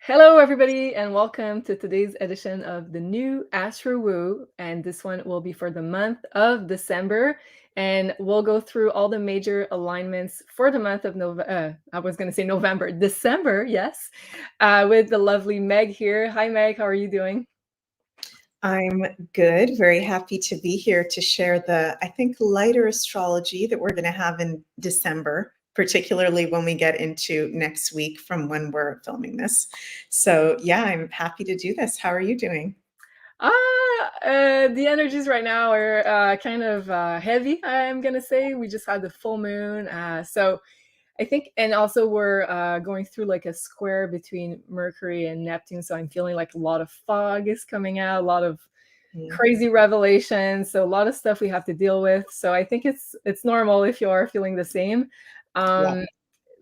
Hello, everybody, and welcome to today's edition of the new Astro Woo. And this one will be for the month of December. And we'll go through all the major alignments for the month of November. I was going to say November, December, yes, with the lovely Meg here. Hi, Meg. How are you doing? I'm good. Very happy to be here to share I think, lighter astrology that we're going to have in December, particularly when we get into next week from when we're filming this. So yeah, I'm happy to do this. How are you doing? The energies right now are kind of heavy, I'm going to say. We just had the full moon. So I think, and also we're going through like a square between Mercury and Neptune. So I'm feeling like a lot of fog is coming out, a lot of crazy revelations. So a lot of stuff we have to deal with. So I think it's normal if you are feeling the same. Yeah.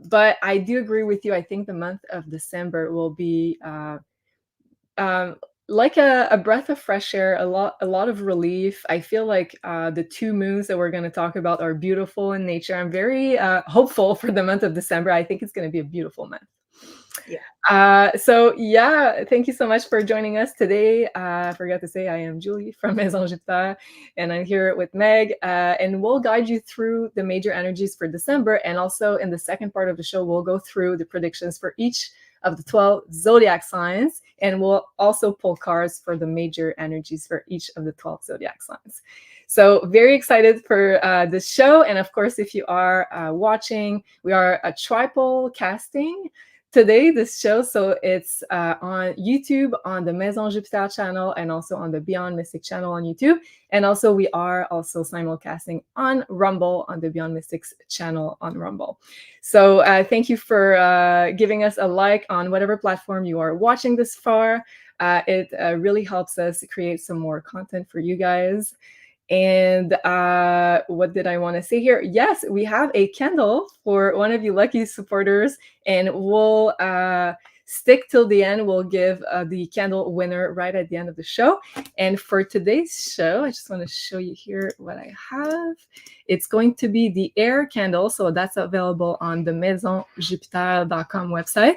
But I do agree with you. I think the month of December will be like a breath of fresh air, a lot of relief. I feel like the two moons that we're going to talk about are beautiful in nature. I'm very hopeful for the month of December. I think it's going to be a beautiful month. Yeah. So yeah, thank you so much for joining us today. I forgot to say I am Julie from Maison Jupiter, and I'm here with Meg, and we'll guide you through the major energies for December. And also in the second part of the show, we'll go through the predictions for each of the 12 zodiac signs, and we'll also pull cards for the major energies for each of the 12 zodiac signs. So very excited for this show. And of course, if you are watching, we are a triple casting today, this show. So it's on YouTube, on the Maison Jupiter channel, and also on the Beyond Mystic channel on YouTube. And also we are also simulcasting on Rumble, on the Beyond Mystics channel on Rumble. So thank you for giving us a like on whatever platform you are watching this far. It really helps us create some more content for you guys. And what did I want to say here? Yes, we have a candle for one of you lucky supporters, and we'll stick till the end. We'll give the candle winner right at the end of the show. And for today's show, I just want to show you here what I have. It's going to be the air candle. So that's available on the MaisonJupiter.com website.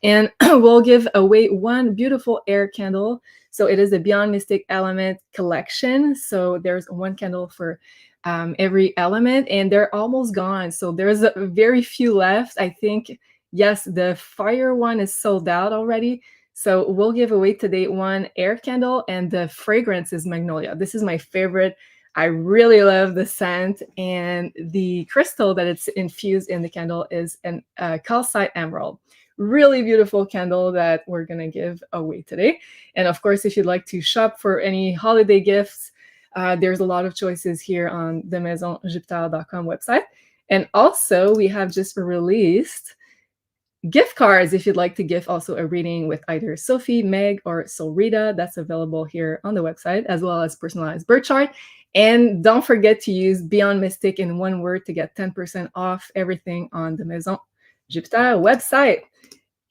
And we'll give away one beautiful air candle. So it is a Beyond Mystic Element collection. So there's one candle for every element, and they're almost gone. So there's very few left. I think, yes, the fire one is sold out already. So we'll give away today one air candle, and the fragrance is Magnolia. This is my favorite. I really love the scent, and the crystal that it's infused in the candle is an calcite emerald. Really beautiful candle that we're going to give away today. And of course, if you'd like to shop for any holiday gifts, there's a lot of choices here on the MaisonJupiter.com website. And also, we have just released gift cards if you'd like to give also a reading with either Sophie, Meg, or Solrita. That's available here on the website, as well as personalized birth chart. And don't forget to use Beyond Mystic in one word to get 10% off everything on the Maison Jupiter website.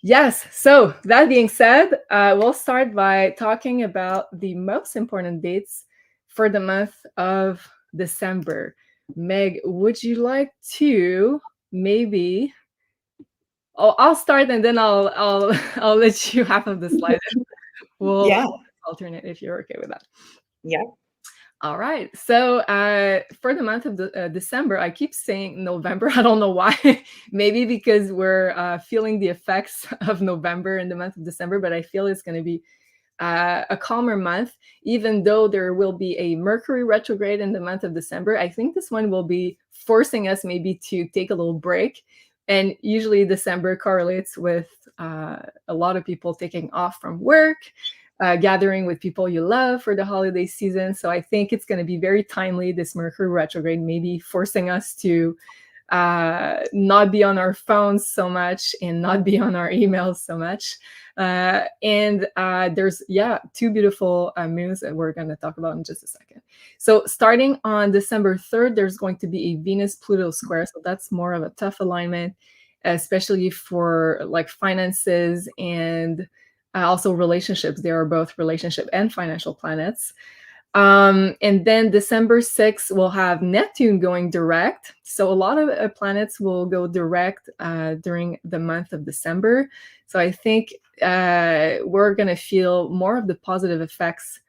Yes. So that being said, we'll start by talking about the most important dates for the month of December. Meg, would you like to maybe? Oh, I'll start and then I'll let you half of the slide. We'll alternate if you're okay with that. Yeah. All right. So for the month of December, I keep saying November. I don't know why. Maybe because we're feeling the effects of November in the month of December, but I feel it's going to be a calmer month, even though there will be a Mercury retrograde in the month of December. I think this one will be forcing us maybe to take a little break. And usually December correlates with a lot of people taking off from work, gathering with people you love for the holiday season. So I think it's going to be very timely, this Mercury retrograde, maybe forcing us to not be on our phones so much and not be on our emails so much. And there's, two beautiful moons that we're going to talk about in just a second. So starting on December 3rd, there's going to be a Venus-Pluto square. So that's more of a tough alignment, especially for like finances and also relationships. They are both relationship and financial planets. And then December 6th, we'll have Neptune going direct. So a lot of planets will go direct during the month of December. So I think we're going to feel more of the positive effects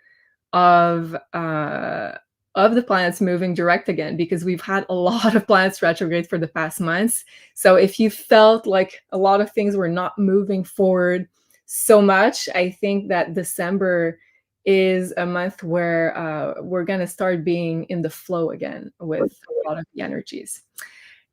of the planets moving direct again, because we've had a lot of planets retrograde for the past months. So if you felt like a lot of things were not moving forward so much, I think that December is a month where we're going to start being in the flow again with a lot of the energies.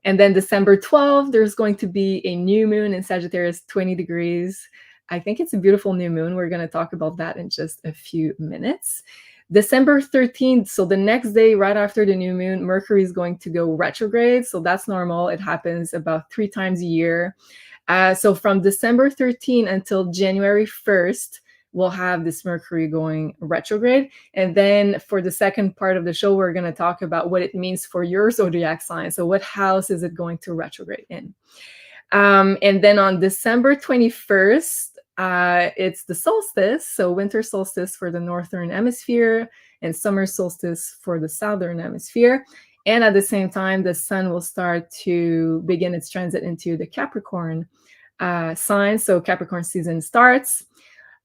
And then December 12th, there's going to be a new moon in Sagittarius, 20 degrees. I think it's a beautiful new moon. We're going to talk about that in just a few minutes. December 13th, so the next day right after the new moon, Mercury is going to go retrograde. So that's normal. It happens about 3 times a year. So from December 13th until January 1st, we'll have this Mercury going retrograde. And then for the second part of the show, we're going to talk about what it means for your zodiac sign. So what house is it going to retrograde in? And then on December 21st, it's the solstice. So winter solstice for the northern hemisphere and summer solstice for the southern hemisphere. And at the same time, the sun will start to begin its transit into the Capricorn sign. So Capricorn season starts.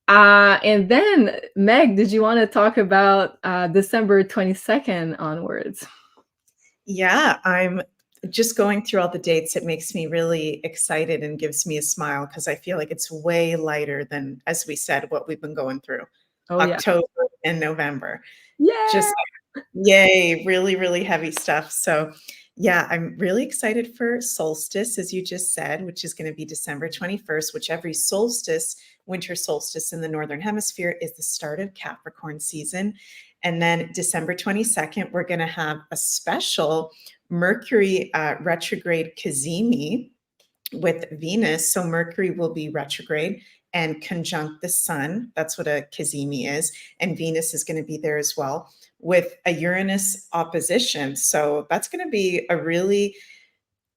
And then, Meg, did you want to talk about December 22nd onwards? Yeah, I'm just going through all the dates. It makes me really excited and gives me a smile because I feel like it's way lighter than, as we said, what we've been going through. Oh, October and November. Yeah. Just yay, really, really heavy stuff. So yeah, I'm really excited for solstice, as you just said, which is going to be December 21st, which every solstice, winter solstice in the Northern Hemisphere, is the start of Capricorn season. And then December 22nd, we're going to have a special Mercury retrograde cazimi with Venus. So Mercury will be retrograde and conjunct the sun. That's what a cazimi is. And Venus is going to be there as well with a Uranus opposition. So that's going to be a really,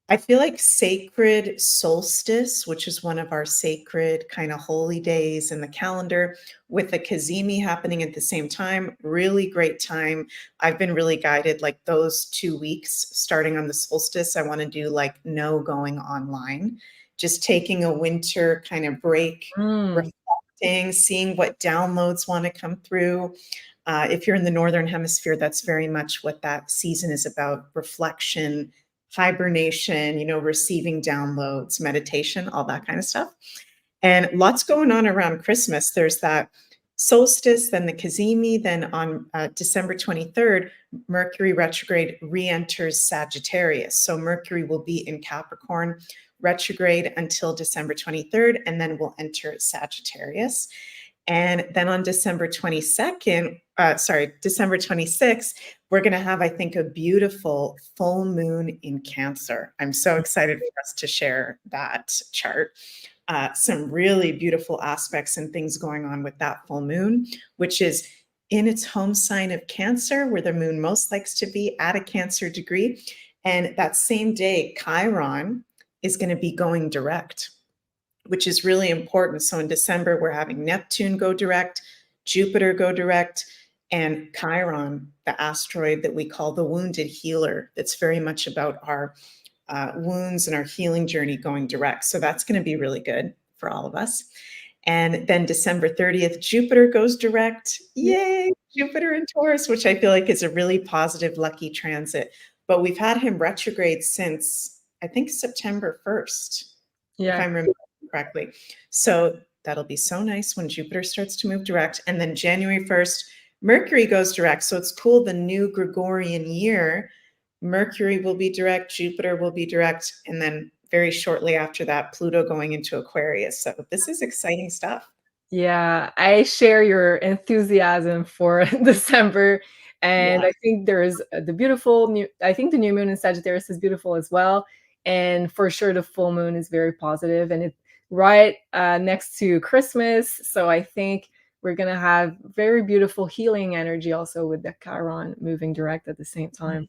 I feel like, sacred solstice, which is one of our sacred kind of holy days in the calendar, with a cazimi happening at the same time. Really great time. I've been really guided, like those 2 weeks starting on the solstice. I want to do like no going online, just taking a winter kind of break, reflecting, seeing what downloads want to come through. If you're in the Northern Hemisphere, that's very much what that season is about: reflection, hibernation, receiving downloads, meditation, all that kind of stuff. And lots going on around Christmas. There's that solstice, then the cazimi, then on December 23rd, Mercury retrograde re-enters Sagittarius. So Mercury will be in Capricorn retrograde until December 23rd, and then we'll enter Sagittarius. And then on December 26th, we're going to have, I think, a beautiful full moon in Cancer. I'm so excited for us to share that chart. Some really beautiful aspects and things going on with that full moon, which is in its home sign of Cancer, where the moon most likes to be at a Cancer degree. And that same day, Chiron is going to be going direct, which is really important. So in December, we're having Neptune go direct, Jupiter go direct, and Chiron, the asteroid that we call the wounded healer, that's very much about our wounds and our healing journey, going direct. So that's going to be really good for all of us. And then December 30th, Jupiter goes direct. Yay, Jupiter in Taurus, which I feel like is a really positive, lucky transit. But we've had him retrograde since, I think, September 1st, if I'm remembering correctly. So that'll be so nice when Jupiter starts to move direct. And then January 1st, Mercury goes direct. So it's cool. The new Gregorian year, Mercury will be direct, Jupiter will be direct, and then very shortly after that, Pluto going into Aquarius. So this is exciting stuff. Yeah, I share your enthusiasm for December. And I think there's the beautiful I think the new moon in Sagittarius is beautiful as well. And for sure, the full moon is very positive, and it's right next to Christmas. So I think we're going to have very beautiful healing energy also with the Chiron moving direct at the same time.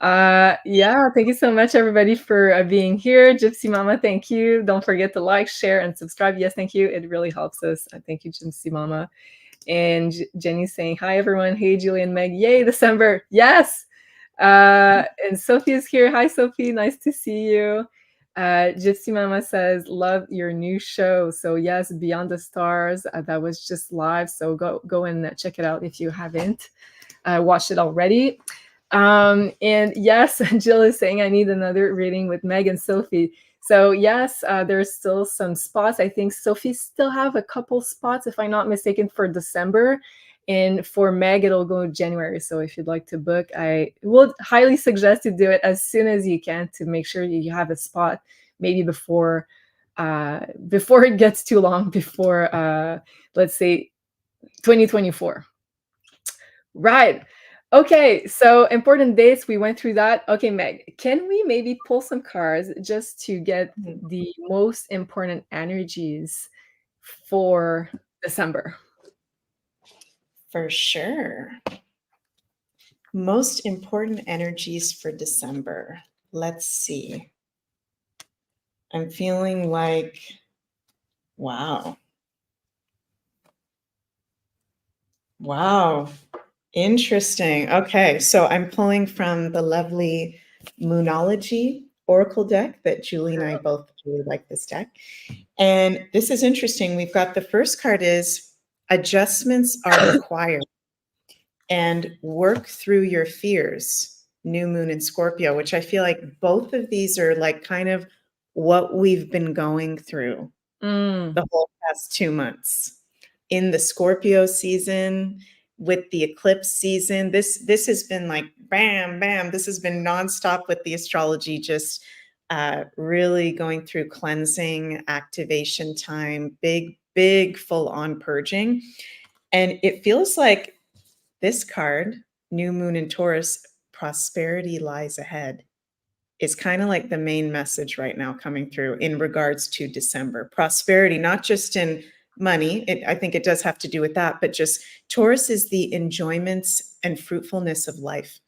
Yeah, thank you so much, everybody, for being here. Gypsy Mama, thank you. Don't forget to like, share, and subscribe. Yes, thank you. It really helps us. Thank you, Gypsy Mama. And Jenny's saying, hi, everyone. Hey, Julie and Meg. Yay, December. Yes. And Sophie is here. Hi, Sophie. Nice to see you. Gypsy Mama says, love your new show. So yes, Beyond the Stars. That was just live. So go and check it out if you haven't watched it already. And yes, Jill is saying I need another reading with Meg and Sophie. So yes, there's still some spots. I think Sophie still have a couple spots, if I'm not mistaken, for December. And for Meg, it'll go January. So if you'd like to book, I would highly suggest to do it as soon as you can to make sure you have a spot, maybe before it gets too long, before let's say 2024. Right. Okay, so important dates, we went through that. Okay, Meg, can we maybe pull some cards just to get the most important energies for December? For sure. Most important energies for December. Let's see. I'm feeling like, wow. Wow. Interesting. Okay, so I'm pulling from the lovely Moonology Oracle deck that Julie and I both really like this deck. And this is interesting. We've got the first card is adjustments are required and work through your fears, New Moon in Scorpio, which I feel like both of these are like kind of what we've been going through the whole past 2 months. In the Scorpio season, with the eclipse season, this has been like bam, bam. This has been nonstop with the astrology, just really going through cleansing, activation time, big full-on purging. And it feels like this card, New Moon in Taurus, prosperity lies ahead, is kind of like the main message right now coming through in regards to December. Prosperity, not just in money. I think it does have to do with that, but just Taurus is the enjoyments and fruitfulness of life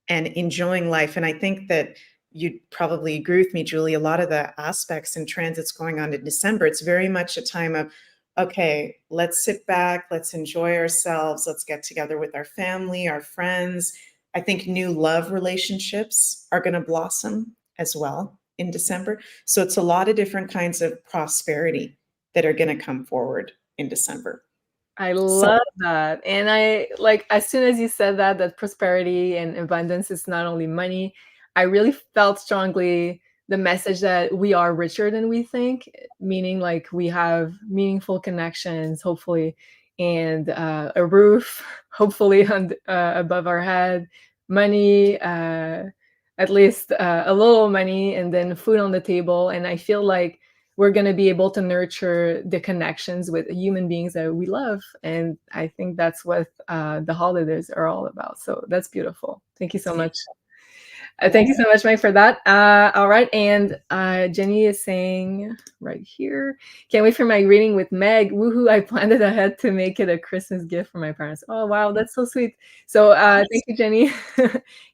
and enjoying life. And I think that you'd probably agree with me, Julie, a lot of the aspects and transits going on in December, it's very much a time of, okay, let's sit back, let's enjoy ourselves, let's get together with our family, our friends. I think new love relationships are going to blossom as well in December. So it's a lot of different kinds of prosperity that are going to come forward in December. I love that. And I like, as soon as you said that prosperity and abundance is not only money, I really felt strongly the message that we are richer than we think, meaning like we have meaningful connections, hopefully, and a roof, hopefully, above our head, money, at least a little money, and then food on the table. And I feel like we're going to be able to nurture the connections with human beings that we love. And I think that's what the holidays are all about. So that's beautiful. Thank you so much. Thank you so much, Mike, for that. All right. And Jenny is saying right here, can't wait for my reading with Meg. Woohoo, I planned it ahead to make it a Christmas gift for my parents. Oh, wow. That's so sweet. So thank you, Jenny.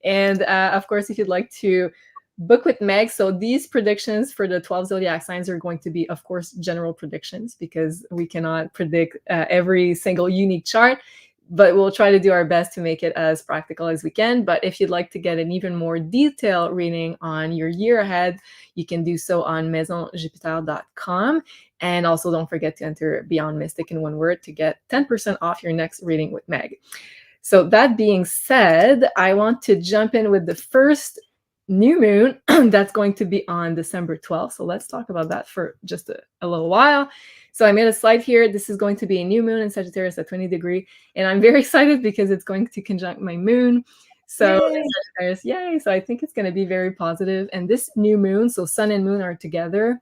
And of course, if you'd like to book with Meg. So these predictions for the 12 zodiac signs are going to be, of course, general predictions because we cannot predict every single unique chart. But we'll try to do our best to make it as practical as we can. But if you'd like to get an even more detailed reading on your year ahead, you can do so on maisonjupiter.com. And also don't forget to enter Beyond Mystic in one word to get 10% off your next reading with Meg. So that being said, I want to jump in with the first new moon that's going to be on December 12th. So let's talk about that for just a little while. So I made a slide here. This is going to be a new moon in Sagittarius at 20 degrees. And I'm very excited because it's going to conjunct my moon. So Sagittarius, yay. So I think it's going to be very positive. And this new moon, so sun and moon are together.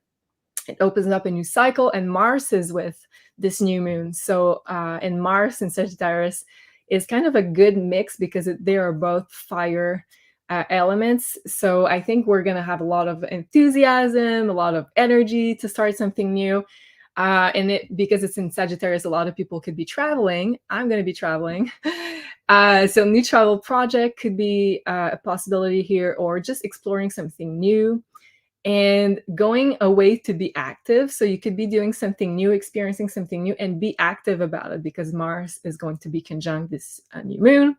It opens up a new cycle and Mars is with this new moon. So and Mars in Sagittarius is kind of a good mix because they are both fire elements. So I think we're going to have a lot of enthusiasm, a lot of energy to start something new. And because it's in Sagittarius, a lot of people could be traveling. I'm going to be traveling. So new travel project could be a possibility here, or just exploring something new. and going away to be active. So you could be doing something new, experiencing something new, and be active about it, because Mars is going to be conjunct this new moon.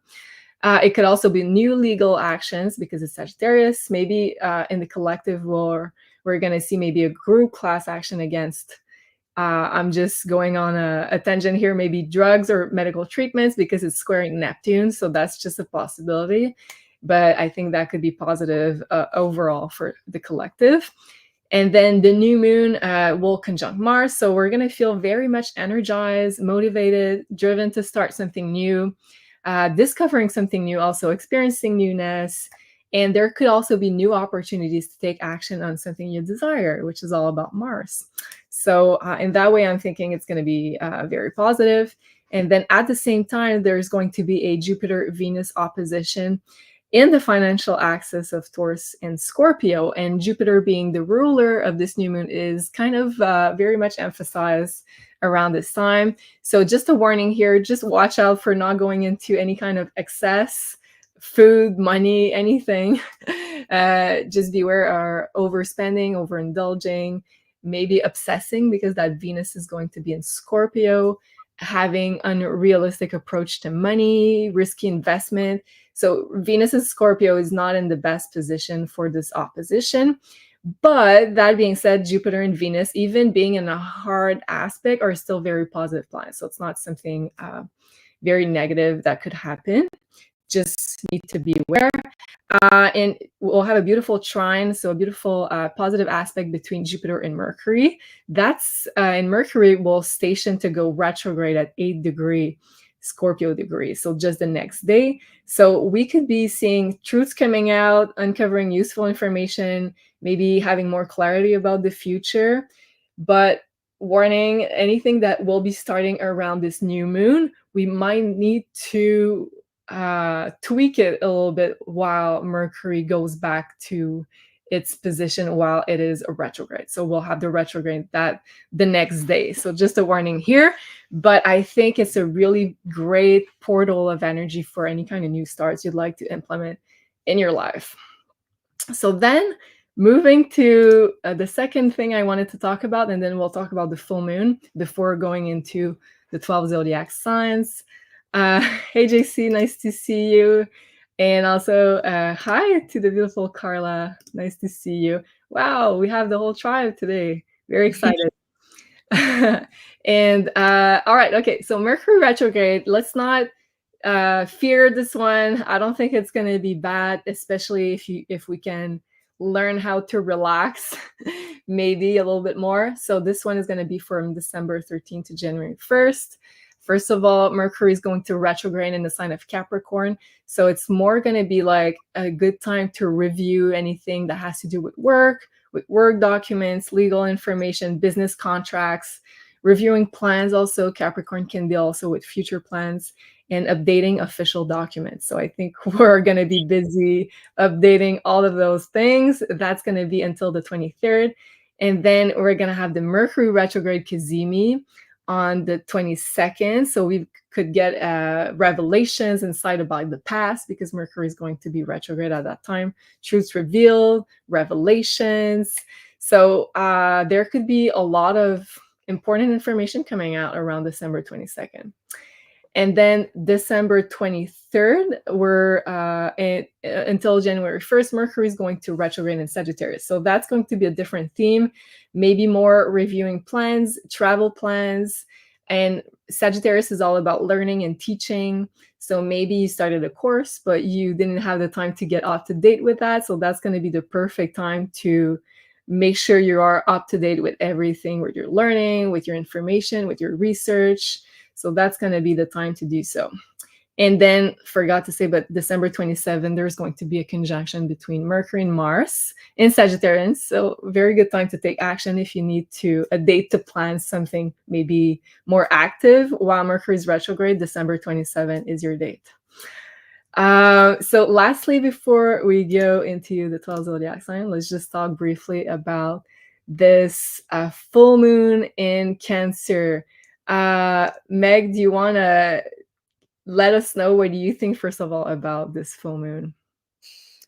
It could also be new legal actions because it's Sagittarius. Maybe in the collective we're going to see maybe a group class action against, I'm just going on a tangent here, maybe drugs or medical treatments, because it's squaring Neptune. So that's just a possibility. But I think that could be positive overall for the collective. And then the new moon will conjunct Mars. So we're going to feel very much energized, motivated, driven to start something new, discovering something new, also experiencing newness. And there could also be new opportunities to take action on something you desire, which is all about Mars. So in that way, I'm thinking it's going to be very positive. And then at the same time, there's going to be a Jupiter-Venus opposition in the financial axis of Taurus and Scorpio. And Jupiter, being the ruler of this new moon, is kind of very much emphasized around this time. So just a warning here, just watch out for not going into any kind of excess, food, money, anything. Just beware of overspending, overindulging, maybe obsessing, because that Venus is going to be in Scorpio, having unrealistic approach to money, risky investment. So Venus in Scorpio is not in the best position for this opposition. But that being said, Jupiter and Venus, even being in a hard aspect, are still very positive planets. So it's not something very negative that could happen. Just need to be aware. And we'll have a beautiful trine, so a beautiful positive aspect between Jupiter and Mercury. That's in Mercury will station to go retrograde at 8° Scorpio degrees, so just the next day. So we could be seeing truths coming out, uncovering useful information, maybe having more clarity about the future. But warning, anything that will be starting around this new moon, we might need to tweak it a little bit while Mercury goes back to its position while it is a retrograde. So we'll have the retrograde that the next day. So just a warning here, but I think it's a really great portal of energy for any kind of new starts you'd like to implement in your life. So then moving to the second thing I wanted to talk about, and then we'll talk about the full moon before going into the 12 zodiac signs. Hey JC, nice to see you. And also hi to the beautiful Carla, nice to see you. Wow, we have the whole tribe today, very excited. And all right, okay, so Mercury retrograde, let's not fear this one. I don't think it's going to be bad, especially if we can learn how to relax maybe a little bit more. So this one is going to be from December 13th to January 1st. First of all, Mercury is going to retrograde in the sign of Capricorn. So it's more going to be like a good time to review anything that has to do with work documents, legal information, business contracts, reviewing plans. Also, Capricorn can be also with future plans and updating official documents. So I think we're going to be busy updating all of those things. That's going to be until the 23rd. And then we're going to have the Mercury retrograde Cazimi on the 22nd. So we could get revelations, insight about the past, because Mercury is going to be retrograde at that time. Truths revealed, revelations. So there could be a lot of important information coming out around December 22nd. And then December 23rd, we're until January 1st, Mercury is going to retrograde in Sagittarius. So that's going to be a different theme, maybe more reviewing plans, travel plans. And Sagittarius is all about learning and teaching. So maybe you started a course, but you didn't have the time to get up to date with that. So that's going to be the perfect time to make sure you are up to date with everything, with your learning, with your information, with your research. So that's going to be the time to do so. And then forgot to say, but December 27, there's going to be a conjunction between Mercury and Mars in Sagittarius. So very good time to take action if you need a date to plan something maybe more active while Mercury is retrograde. December 27 is your date. So lastly, before we go into the 12 zodiac sign, let's just talk briefly about this full moon in Cancer. Meg, do you want to let us know what do you think, first of all, about this full moon?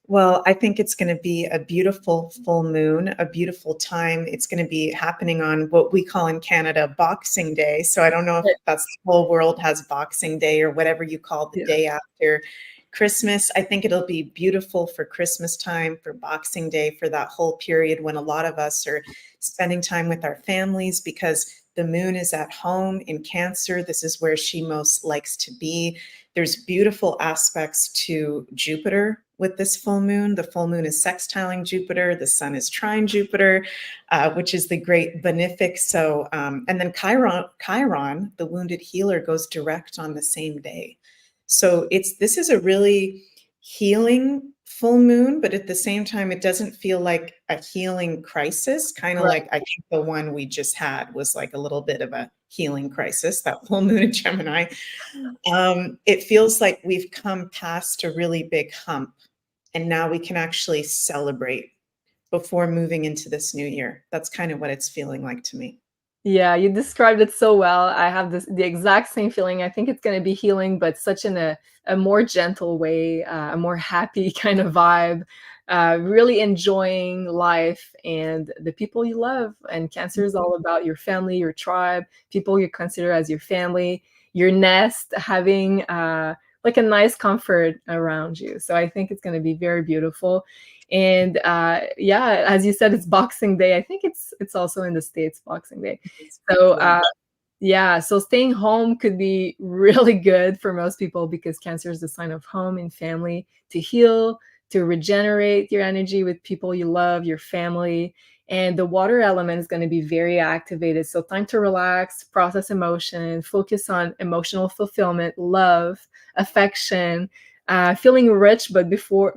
Well, I think it's going to be a beautiful full moon, a beautiful time. It's going to be happening on what we call in Canada Boxing Day. So I don't know if that's the whole world has Boxing Day or whatever you call the Yeah. day after Christmas. I think it'll be beautiful for Christmas time, for Boxing Day, for that whole period when a lot of us are spending time with our families because the moon is at home in Cancer. This is where she most likes to be. There's beautiful aspects to Jupiter with this full moon. The full moon is sextiling Jupiter. The sun is trine Jupiter, which is the great benefic. So, and then Chiron, the wounded healer, goes direct on the same day. So this is a really healing full moon, but at the same time, it doesn't feel like a healing crisis. Kind of Right. like I think the one we just had was like a little bit of a healing crisis, that full moon in Gemini. It feels like we've come past a really big hump and now we can actually celebrate before moving into this new year. That's kind of what it's feeling like to me. Yeah, you described it so well. I have the exact same feeling. I think it's going to be healing, but such in a more gentle way, a more happy kind of vibe. Really enjoying life and the people you love. And Cancer is all about your family, your tribe, people you consider as your family, your nest, having like a nice comfort around you. So I think it's going to be very beautiful. And yeah, as you said, it's Boxing Day. I think it's also in the States, Boxing Day. So yeah, so staying home could be really good for most people because Cancer is the sign of home and family, to heal, to regenerate your energy with people you love, your family. And the water element is going to be very activated. So time to relax, process emotion, focus on emotional fulfillment, love, affection, feeling rich, but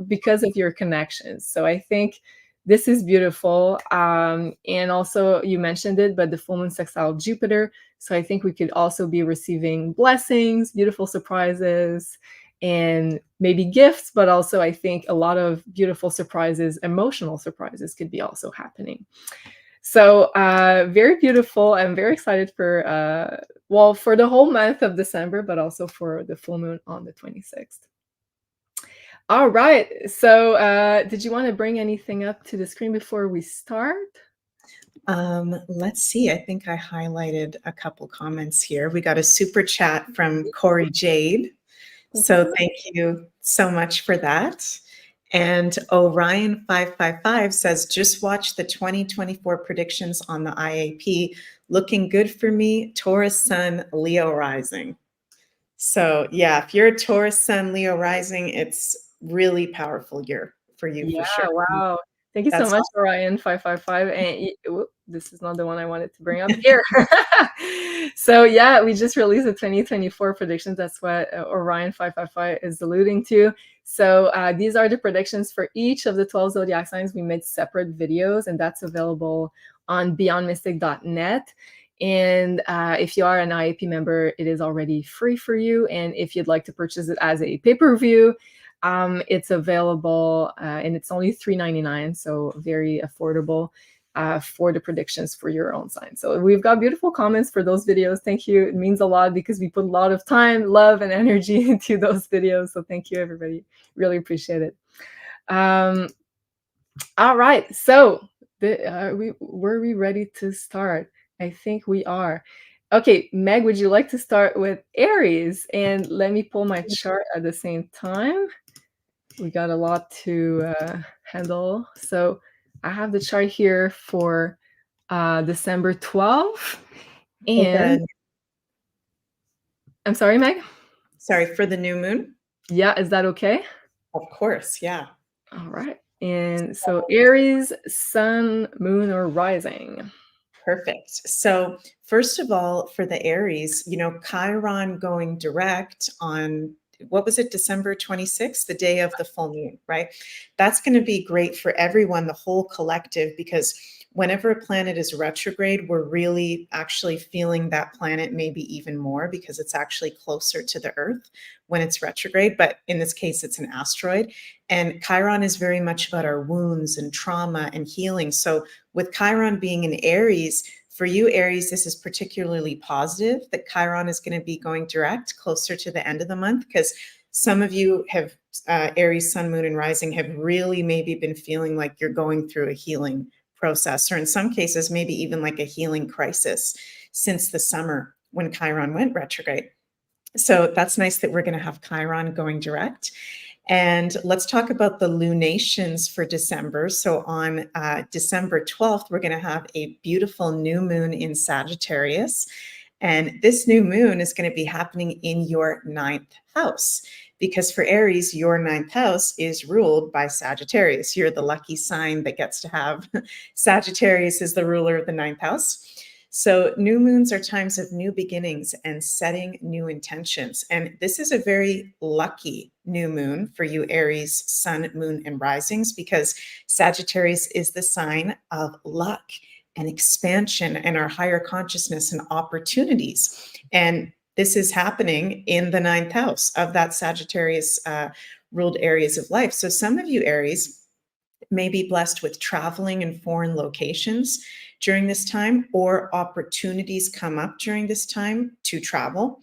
because of your connections. So I think this is beautiful. And also you mentioned it, but the full moon sextile Jupiter. So I think we could also be receiving blessings, beautiful surprises, and maybe gifts, but also I think a lot of beautiful surprises, emotional surprises could be also happening. So very beautiful. I'm very excited for, well, for the whole month of December, but also for the full moon on the 26th. All right. So did you want to bring anything up to the screen before we start? Let's see. I think I highlighted a couple comments here. We got a super chat from Corey Jade. So thank you so much for that. And Orion 555 says, just watch the 2024 predictions on the IAP. Looking good for me. Taurus Sun, Leo rising. So yeah, if you're a Taurus Sun, Leo rising, it's really powerful year for you Yeah, for sure. wow. Thank you so That's much, Orion 555. And this is not the one I wanted to bring up here. So yeah, we just released the 2024 predictions. That's what Orion 555 is alluding to. So these are the predictions for each of the 12 zodiac signs. We made separate videos, and that's available on beyondmystic.net. And if you are an IAP member, it is already free for you. And if you'd like to purchase it as a pay-per-view, it's available and it's only $3.99, so very affordable for the predictions for your own sign. So we've got beautiful comments for those videos. Thank you. It means a lot because we put a lot of time, love, and energy into those videos. So thank you, everybody. Really appreciate it. All right. So were we ready to start? I think we are. Okay, Meg, would you like to start with Aries? And let me pull my chart at the same time. We got a lot to handle. So I have the chart here for December 12th. And I'm sorry, Meg? Sorry, for the new moon? Yeah, is that okay? Of course, yeah. All right. And so Aries, sun, moon, or rising. Perfect. So first of all, for the Aries, Chiron going direct on, what was it, December 26th, the day of the full moon, right? That's going to be great for everyone, the whole collective, because whenever a planet is retrograde, we're really actually feeling that planet maybe even more because it's actually closer to the Earth when it's retrograde. But in this case, it's an asteroid. And Chiron is very much about our wounds and trauma and healing. So with Chiron being in Aries, for you, Aries, this is particularly positive that Chiron is going to be going direct closer to the end of the month because Some of you have Aries sun, moon, and rising have really maybe been feeling like you're going through a healing process, or in some cases, maybe even like a healing crisis since the summer when Chiron went retrograde. So that's nice that we're going to have Chiron going direct. And let's talk about the lunations for December. So on December 12th, we're going to have a beautiful new moon in Sagittarius. And this new moon is going to be happening in your 9th house, because for Aries, your 9th house is ruled by Sagittarius. You're the lucky sign that gets to have Sagittarius as the ruler of the 9th house. So new moons are times of new beginnings and setting new intentions. And this is a very lucky new moon for you Aries, sun, moon, and risings, because Sagittarius is the sign of luck and expansion and our higher consciousness and opportunities. And this is happening in the 9th house of that Sagittarius ruled areas of life. So some of you Aries may be blessed with traveling in foreign locations during this time, or opportunities come up during this time to travel.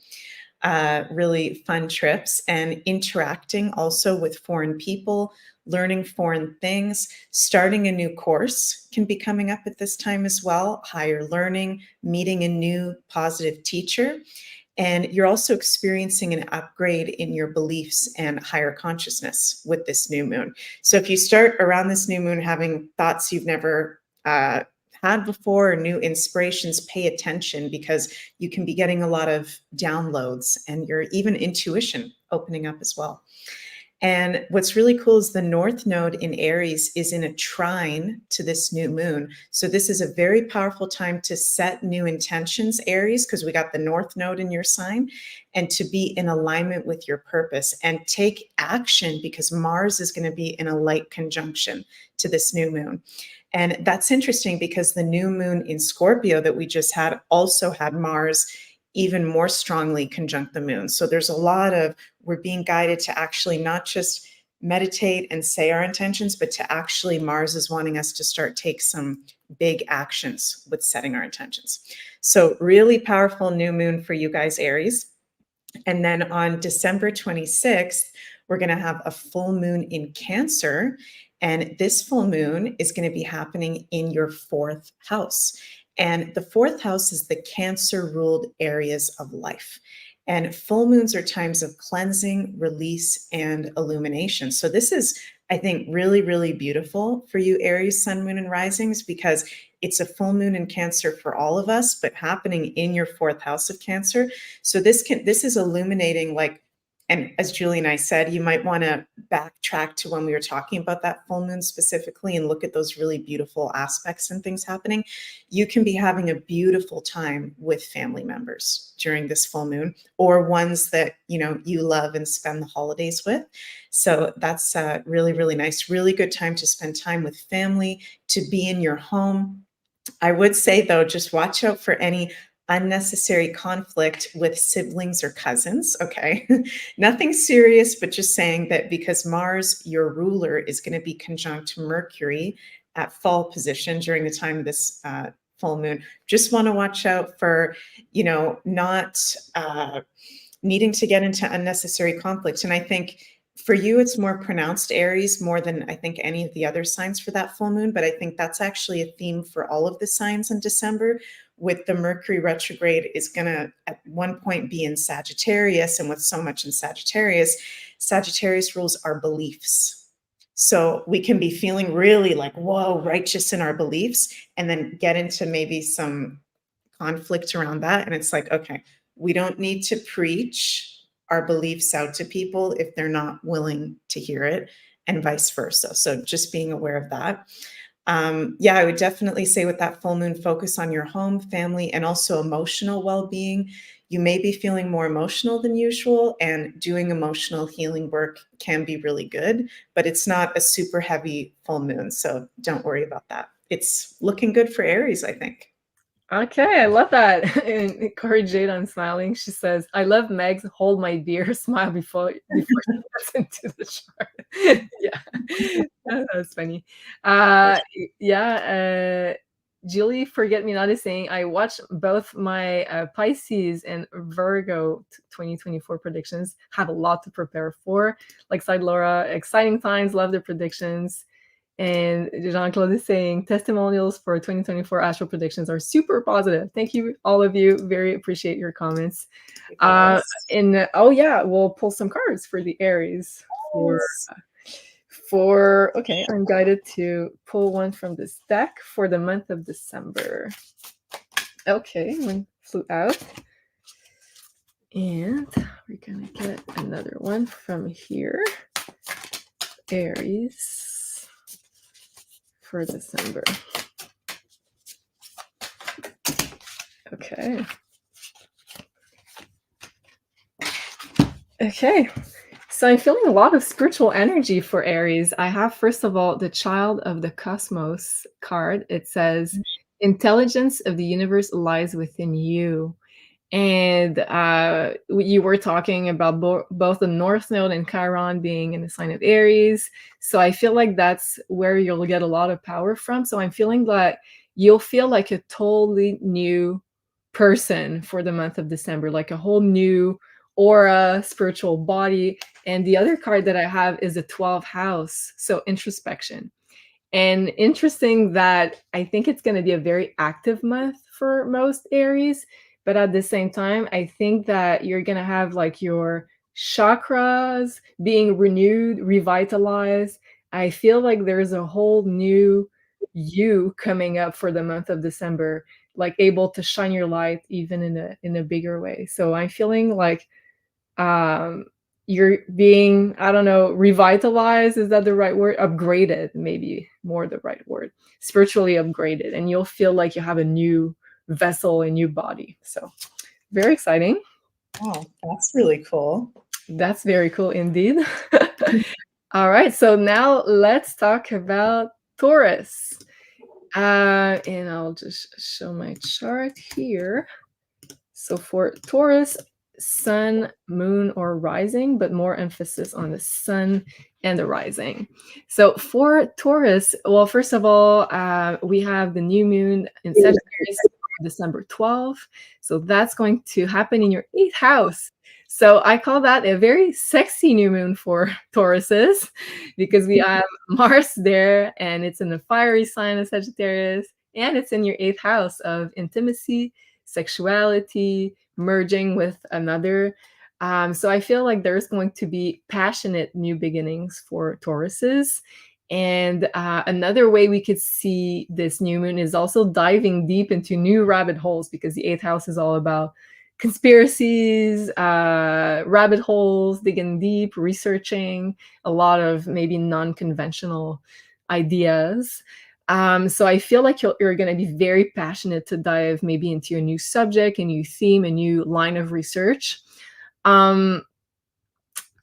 Really fun trips, and interacting also with foreign people, learning foreign things, starting a new course can be coming up at this time as well, higher learning, meeting a new positive teacher. And you're also experiencing an upgrade in your beliefs and higher consciousness with this new moon. So if you start around this new moon having thoughts you've never had before, or new inspirations, pay attention, because you can be getting a lot of downloads and your even intuition opening up as well. And what's really cool is the North Node in Aries is in a trine to this new moon. So this is a very powerful time to set new intentions, Aries, because we got the North Node in your sign, and to be in alignment with your purpose and take action, because Mars is going to be in a light conjunction to this new moon. And that's interesting because the new moon in Scorpio that we just had also had Mars even more strongly conjunct the moon. So there's a lot of, we're being guided to actually not just meditate and say our intentions, but to actually, Mars is wanting us to take some big actions with setting our intentions. So really powerful new moon for you guys, Aries. And then on December 26th, we're going to have a full moon in Cancer. And this full moon is going to be happening in your 4th house. And the 4th house is the Cancer ruled areas of life. And full moons are times of cleansing, release, and illumination. So this is, I think, really, really beautiful for you Aries, sun, moon, and risings, because it's a full moon in Cancer for all of us, but happening in your 4th house of Cancer. So this is illuminating, like, and as Julie and I said, you might want to backtrack to when we were talking about that full moon specifically and look at those really beautiful aspects and things happening. You can be having a beautiful time with family members during this full moon, or ones that you love and spend the holidays with. So that's really, really nice. Really good time to spend time with family, to be in your home. I would say, though, just watch out for any unnecessary conflict with siblings or cousins. Okay. Nothing serious, but just saying that because Mars, your ruler, is going to be conjunct Mercury at fall position during the time of this full moon. Just want to watch out for, not needing to get into unnecessary conflict. And I think for you, it's more pronounced, Aries, more than I think any of the other signs for that full moon. But I think that's actually a theme for all of the signs in December, with the Mercury retrograde is going to at one point be in Sagittarius. And with so much in Sagittarius, Sagittarius rules our beliefs. So we can be feeling really like, whoa, righteous in our beliefs, and then get into maybe some conflict around that. And it's like, okay, we don't need to preach our beliefs out to people if they're not willing to hear it, and vice versa. So just being aware of that. I would definitely say with that full moon, focus on your home, family, and also emotional well-being. You may be feeling more emotional than usual, and doing emotional healing work can be really good, but it's not a super heavy full moon. So don't worry about that. It's looking good for Aries, I think. Okay, I love that. And Corey Jadon smiling. She says, "I love Meg's hold my beer smile before she gets into the chart." Yeah, that's funny. Yeah, Julie Forget Me Not is saying, I watched both my Pisces and Virgo 2024 predictions. Have a lot to prepare for. Like Side Laura, exciting times, love the predictions. And Jean-Claude is saying, testimonials for 2024 astral predictions are super positive. Thank you, all of you. Very appreciate your comments. Oh yeah, we'll pull some cards for the Aries okay, I'm guided to pull one from this deck for the month of December. Okay, one flew out. And we're gonna get another one from here. Aries for December. Okay. Okay. So I'm feeling a lot of spiritual energy for Aries. I have, first of all, the Child of the Cosmos card. It says, intelligence of the universe lies within you. And you were talking about both the North Node and Chiron being in the sign of Aries. So I feel like that's where you'll get a lot of power from. So I'm feeling that you'll feel like a totally new person for the month of December, like a whole new aura, spiritual body. And the other card that I have is the 12th house, so introspection. And interesting that I think it's going to be a very active month for most Aries, but at the same time, I think that you're going to have like your chakras being renewed, revitalized. I feel like there's a whole new you coming up for the month of December, like able to shine your light even in a bigger way. So I'm feeling like you're being, I don't know, revitalized, is that the right word? Upgraded, maybe more the right word. Spiritually upgraded, and you'll feel like you have a new vessel, a new body. So very exciting. Oh, that's really cool. That's very cool indeed. All right, so now let's talk about Taurus. And I'll just show my chart here. So for Taurus, sun, moon, or rising, but more emphasis on the sun and the rising. So for Taurus, well, first of all, we have the new moon in Sagittarius, December 12th. So that's going to happen in your 8th house. So I call that a very sexy new moon for Tauruses, because we have Mars there, and it's in the fiery sign of Sagittarius, and it's in your 8th house of intimacy, sexuality, merging with another. So I feel like there's going to be passionate new beginnings for Tauruses. And another way we could see this new moon is also diving deep into new rabbit holes, because the 8th house is all about conspiracies, rabbit holes, digging deep, researching a lot of maybe non-conventional ideas. So I feel like you're going to be very passionate to dive maybe into a new subject, a new theme, a new line of research. And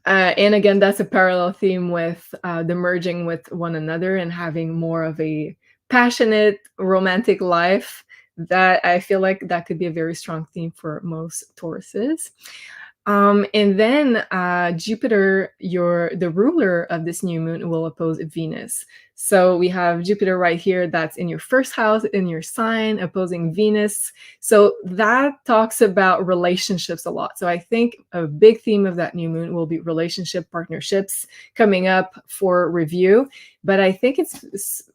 again, that's a parallel theme with the merging with one another and having more of a passionate, romantic life. That I feel like that could be a very strong theme for most Tauruses. And then Jupiter, the ruler of this new moon, will oppose Venus. So we have Jupiter right here, that's in your 1st house, in your sign, opposing Venus. So that talks about relationships a lot. So I think a big theme of that new moon will be relationship partnerships coming up for review. But I think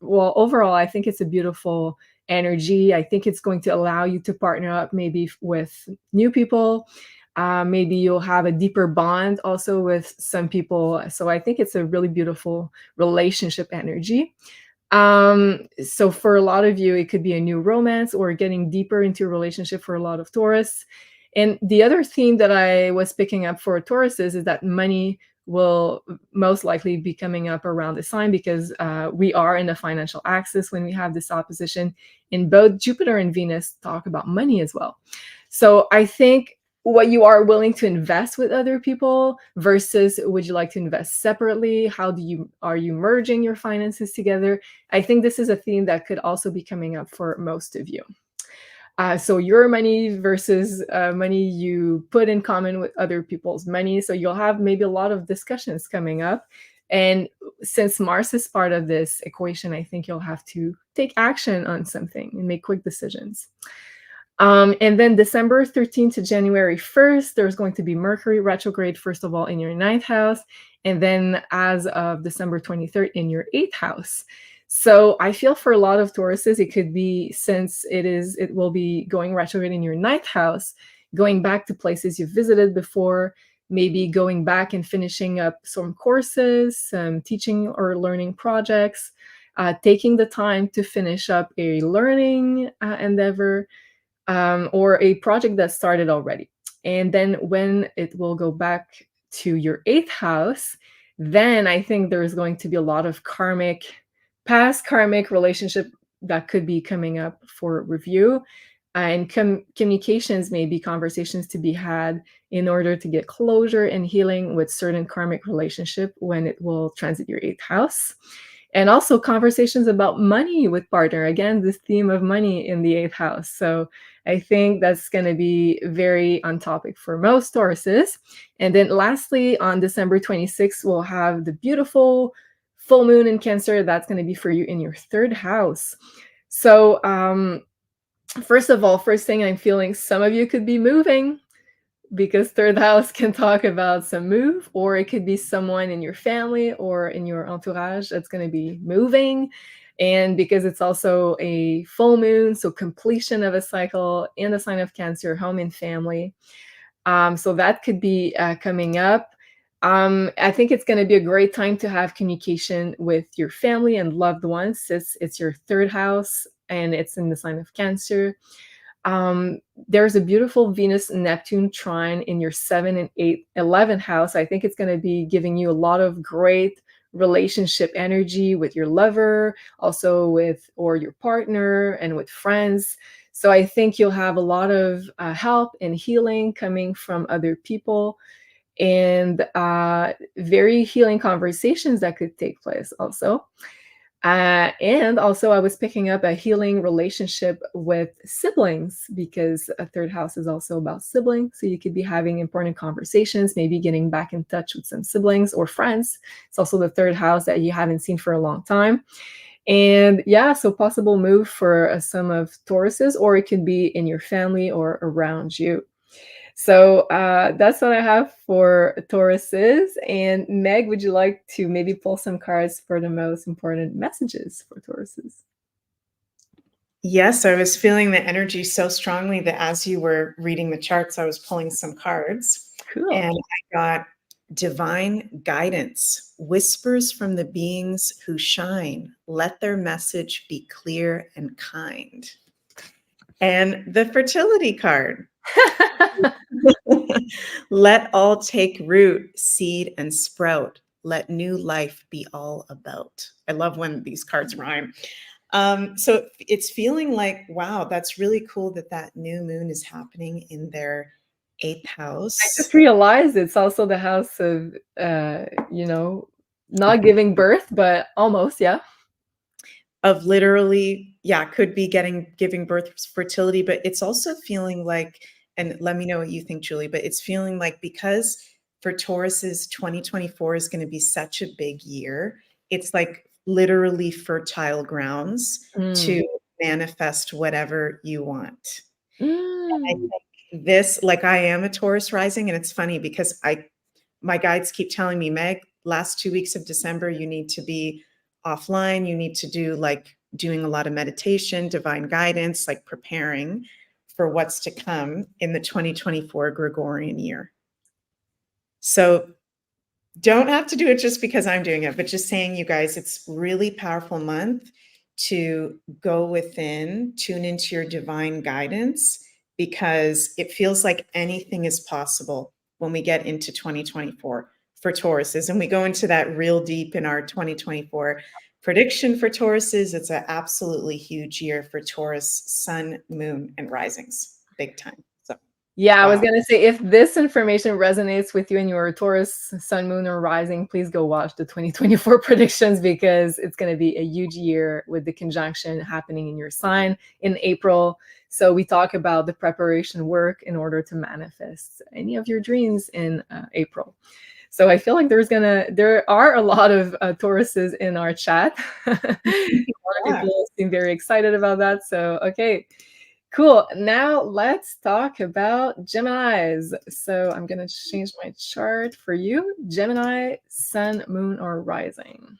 overall, I think it's a beautiful energy. I think it's going to allow you to partner up maybe with new people. Maybe you'll have a deeper bond also with some people. So I think it's a really beautiful relationship energy. So for a lot of you, it could be a new romance or getting deeper into a relationship for a lot of Taurus. And the other theme that I was picking up for Tauruses is that money will most likely be coming up around the sign, because we are in the financial axis when we have this opposition. In both Jupiter and Venus talk about money as well. So I think what you are willing to invest with other people versus would you like to invest separately? Are you merging your finances together? I think this is a theme that could also be coming up for most of you. So your money versus money you put in common with other people's money. So you'll have maybe a lot of discussions coming up. And since Mars is part of this equation, I think you'll have to take action on something and make quick decisions. And then December 13th to January 1st, there's going to be Mercury retrograde, first of all, in your 9th house, and then as of December 23rd in your 8th house. So I feel for a lot of Tauruses, it could be, since it will be going retrograde in your 9th house, going back to places you've visited before, maybe going back and finishing up some courses, some teaching or learning projects, taking the time to finish up a learning endeavor, or a project that started already. And then when it will go back to your 8th house, then I think there's going to be a lot of past karmic relationship that could be coming up for review. And communications may be conversations to be had in order to get closure and healing with certain karmic relationship when it will transit your 8th house. And also conversations about money with partner. Again, this theme of money in the 8th house. So I think that's going to be very on topic for most Tauruses. And then lastly, on December 26th, we'll have the beautiful full moon in Cancer. That's going to be for you in your 3rd house. So first of all, first thing I'm feeling, some of you could be moving, because 3rd house can talk about some move, or it could be someone in your family or in your entourage that's going to be moving. And because it's also a full moon, so completion of a cycle in the sign of Cancer, home and family. So that could be coming up. I think it's going to be a great time to have communication with your family and loved ones. It's your 3rd house and it's in the sign of Cancer. There's a beautiful Venus-Neptune trine in your 7th and 8th, 11th house. I think it's going to be giving you a lot of great relationship energy with your lover, also with or your partner and with friends. So I think you'll have a lot of help and healing coming from other people, and very healing conversations that could take place also. And also, I was picking up a healing relationship with siblings, because a 3rd house is also about siblings. So you could be having important conversations, maybe getting back in touch with some siblings or friends. It's also the 3rd house that you haven't seen for a long time. And yeah, so possible move for some of Tauruses, or it could be in your family or around you. So that's what I have for Tauruses. And Meg, would you like to maybe pull some cards for the most important messages for Tauruses? Yes, I was feeling the energy so strongly that as you were reading the charts, I was pulling some cards. Cool. And I got divine guidance, whispers from the beings who shine. Let their message be clear and kind. And the fertility card. Let all take root, seed, and sprout. Let new life be all about. I love when these cards rhyme. So it's feeling like, wow, that's really cool that new moon is happening in their 8th house. I just realized it's also the house of, not giving birth, but almost, yeah. Of literally, yeah, could be giving birth, fertility, but it's also feeling like, and let me know what you think, Julie, but it's feeling like, because for Tauruses, 2024 is going to be such a big year. It's like literally fertile grounds to manifest whatever you want. I think this, like, I am a Taurus rising, and it's funny because my guides keep telling me, Meg, last 2 weeks of December, you need to be offline. You need to do doing a lot of meditation, divine guidance, like preparing for what's to come in the 2024 Gregorian year. So don't have to do it just because I'm doing it, but just saying, you guys, it's really powerful month to go within, tune into your divine guidance, because it feels like anything is possible when we get into 2024 for Tauruses. And we go into that real deep in our 2024 prediction for Tauruses. It's an absolutely huge year for Taurus, sun, moon, and risings. Big time. So yeah, wow. I was going to say, if this information resonates with you and your Taurus, sun, moon, or rising, please go watch the 2024 predictions, because it's going to be a huge year with the conjunction happening in your sign in April. So we talk about the preparation work in order to manifest any of your dreams in April. So I feel like there are a lot of Tauruses in our chat. A lot of Yeah. people seem very excited about that. So, okay, cool. Now let's talk about Geminis. So I'm going to change my chart for you. Gemini, sun, moon, or rising.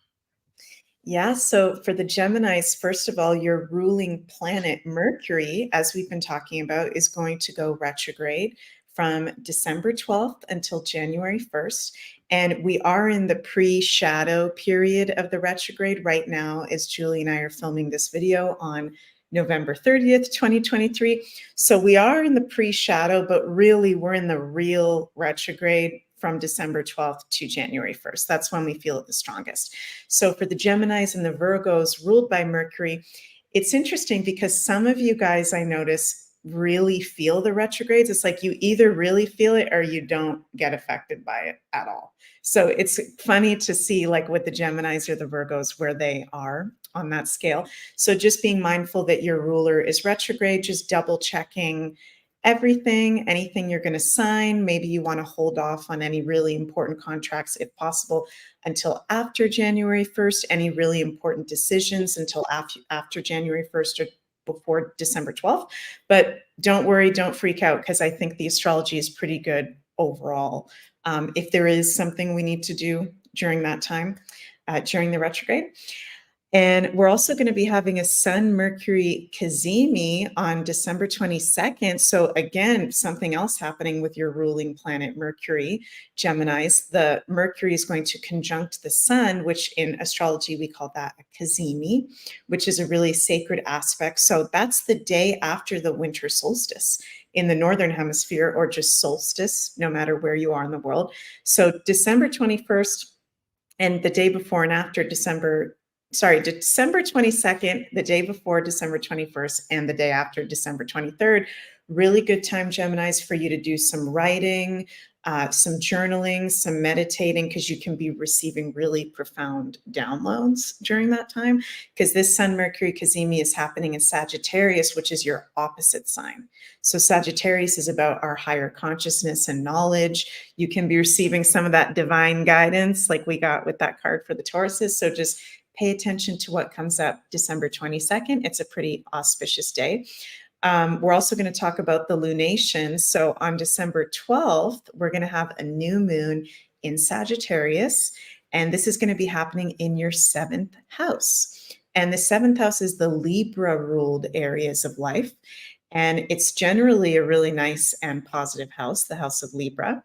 Yeah, so for the Geminis, first of all, your ruling planet Mercury, as we've been talking about, is going to go retrograde from December 12th until January 1st. And we are in the pre-shadow period of the retrograde right now, as Julie and I are filming this video on November 30th, 2023. So we are in the pre-shadow, but really we're in the real retrograde from December 12th to January 1st. That's when we feel it the strongest. So for the Geminis and the Virgos ruled by Mercury, it's interesting because some of you guys, I notice, really feel the retrogrades. It's like you either really feel it or you don't get affected by it at all. So it's funny to see like with the Geminis or the Virgos where they are on that scale. So just being mindful that your ruler is retrograde, just double checking everything, anything you're going to sign. Maybe you want to hold off on any really important contracts if possible until after January 1st, any really important decisions until after January 1st or before December 12th. But don't worry, don't freak out, because I think the astrology is pretty good overall. If there is something we need to do during that time, during the retrograde. And we're also going to be having a Sun Mercury cazimi on December 22nd. So again, something else happening with your ruling planet Mercury, Geminis. The Mercury is going to conjunct the Sun, which in astrology we call that a cazimi, which is a really sacred aspect. So that's the day after the winter solstice in the Northern Hemisphere, or just solstice, no matter where you are in the world. So December 21st and the day before and after December 22nd, the day before December 21st, and the day after December 23rd. Really good time, Geminis, for you to do some writing, some journaling, some meditating, because you can be receiving really profound downloads during that time, because this Sun Mercury cazimi is happening in Sagittarius, which is your opposite sign. So Sagittarius is about our higher consciousness and knowledge. You can be receiving some of that divine guidance like we got with that card for the Tauruses. So just pay attention to what comes up December 22nd. It's a pretty auspicious day. We're also going to talk about the lunation. So on December 12th, we're going to have a new moon in Sagittarius, and this is going to be happening in your 7th house. And the 7th house is the Libra ruled areas of life. And it's generally a really nice and positive house, the house of Libra.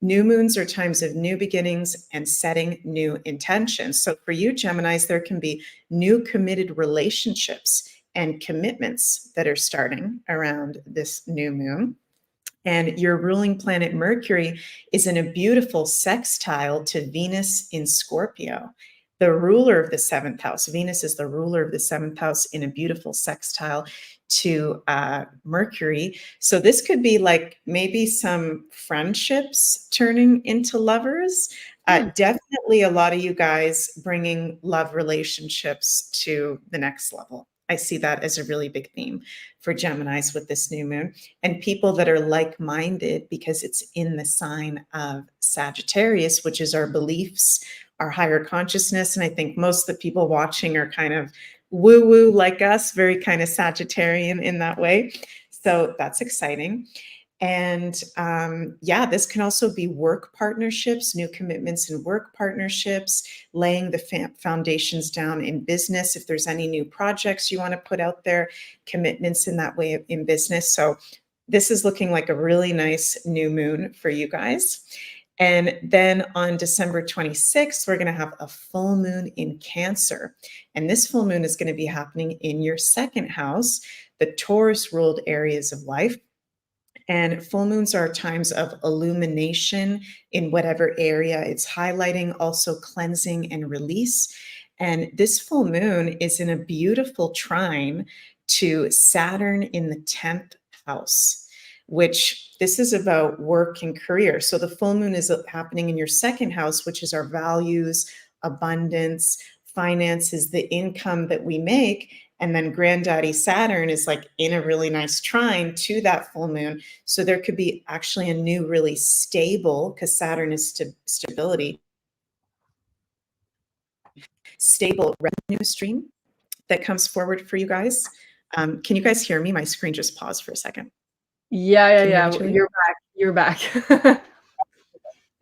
New moons are times of new beginnings and setting new intentions. So for you, Geminis, there can be new committed relationships and commitments that are starting around this new moon. And your ruling planet Mercury is in a beautiful sextile to Venus in Scorpio, the ruler of the 7th house. Venus is the ruler of the 7th house in a beautiful sextile to Mercury. So this could be like maybe some friendships turning into lovers. Definitely a lot of you guys bringing love relationships to the next level. I see that as a really big theme for Geminis with this new moon, and people that are like-minded, because it's in the sign of Sagittarius, which is our beliefs, our higher consciousness. And I think most of the people watching are kind of woo-woo like us, very kind of Sagittarian in that way. So that's exciting. And yeah, this can also be work partnerships, new commitments in work partnerships, laying the foundations down in business. If there's any new projects you want to put out there, commitments in that way in business. So this is looking like a really nice new moon for you guys. And then on December 26th, we're going to have a full moon in Cancer. And this full moon is going to be happening in your 2nd house, the Taurus ruled areas of life. And full moons are times of illumination in whatever area it's highlighting, also cleansing and release. And this full moon is in a beautiful trine to Saturn in the 10th house, which this is about work and career. So the full moon is happening in your 2nd house, which is our values, abundance, finances, the income that we make. And then granddaddy Saturn is like in a really nice trine to that full moon. So there could be actually a new, really stable, because Saturn is stability, stable revenue stream that comes forward for you guys. Can you guys hear me? My screen just paused for a second. Yeah. Can you hear me, Julie? You're back.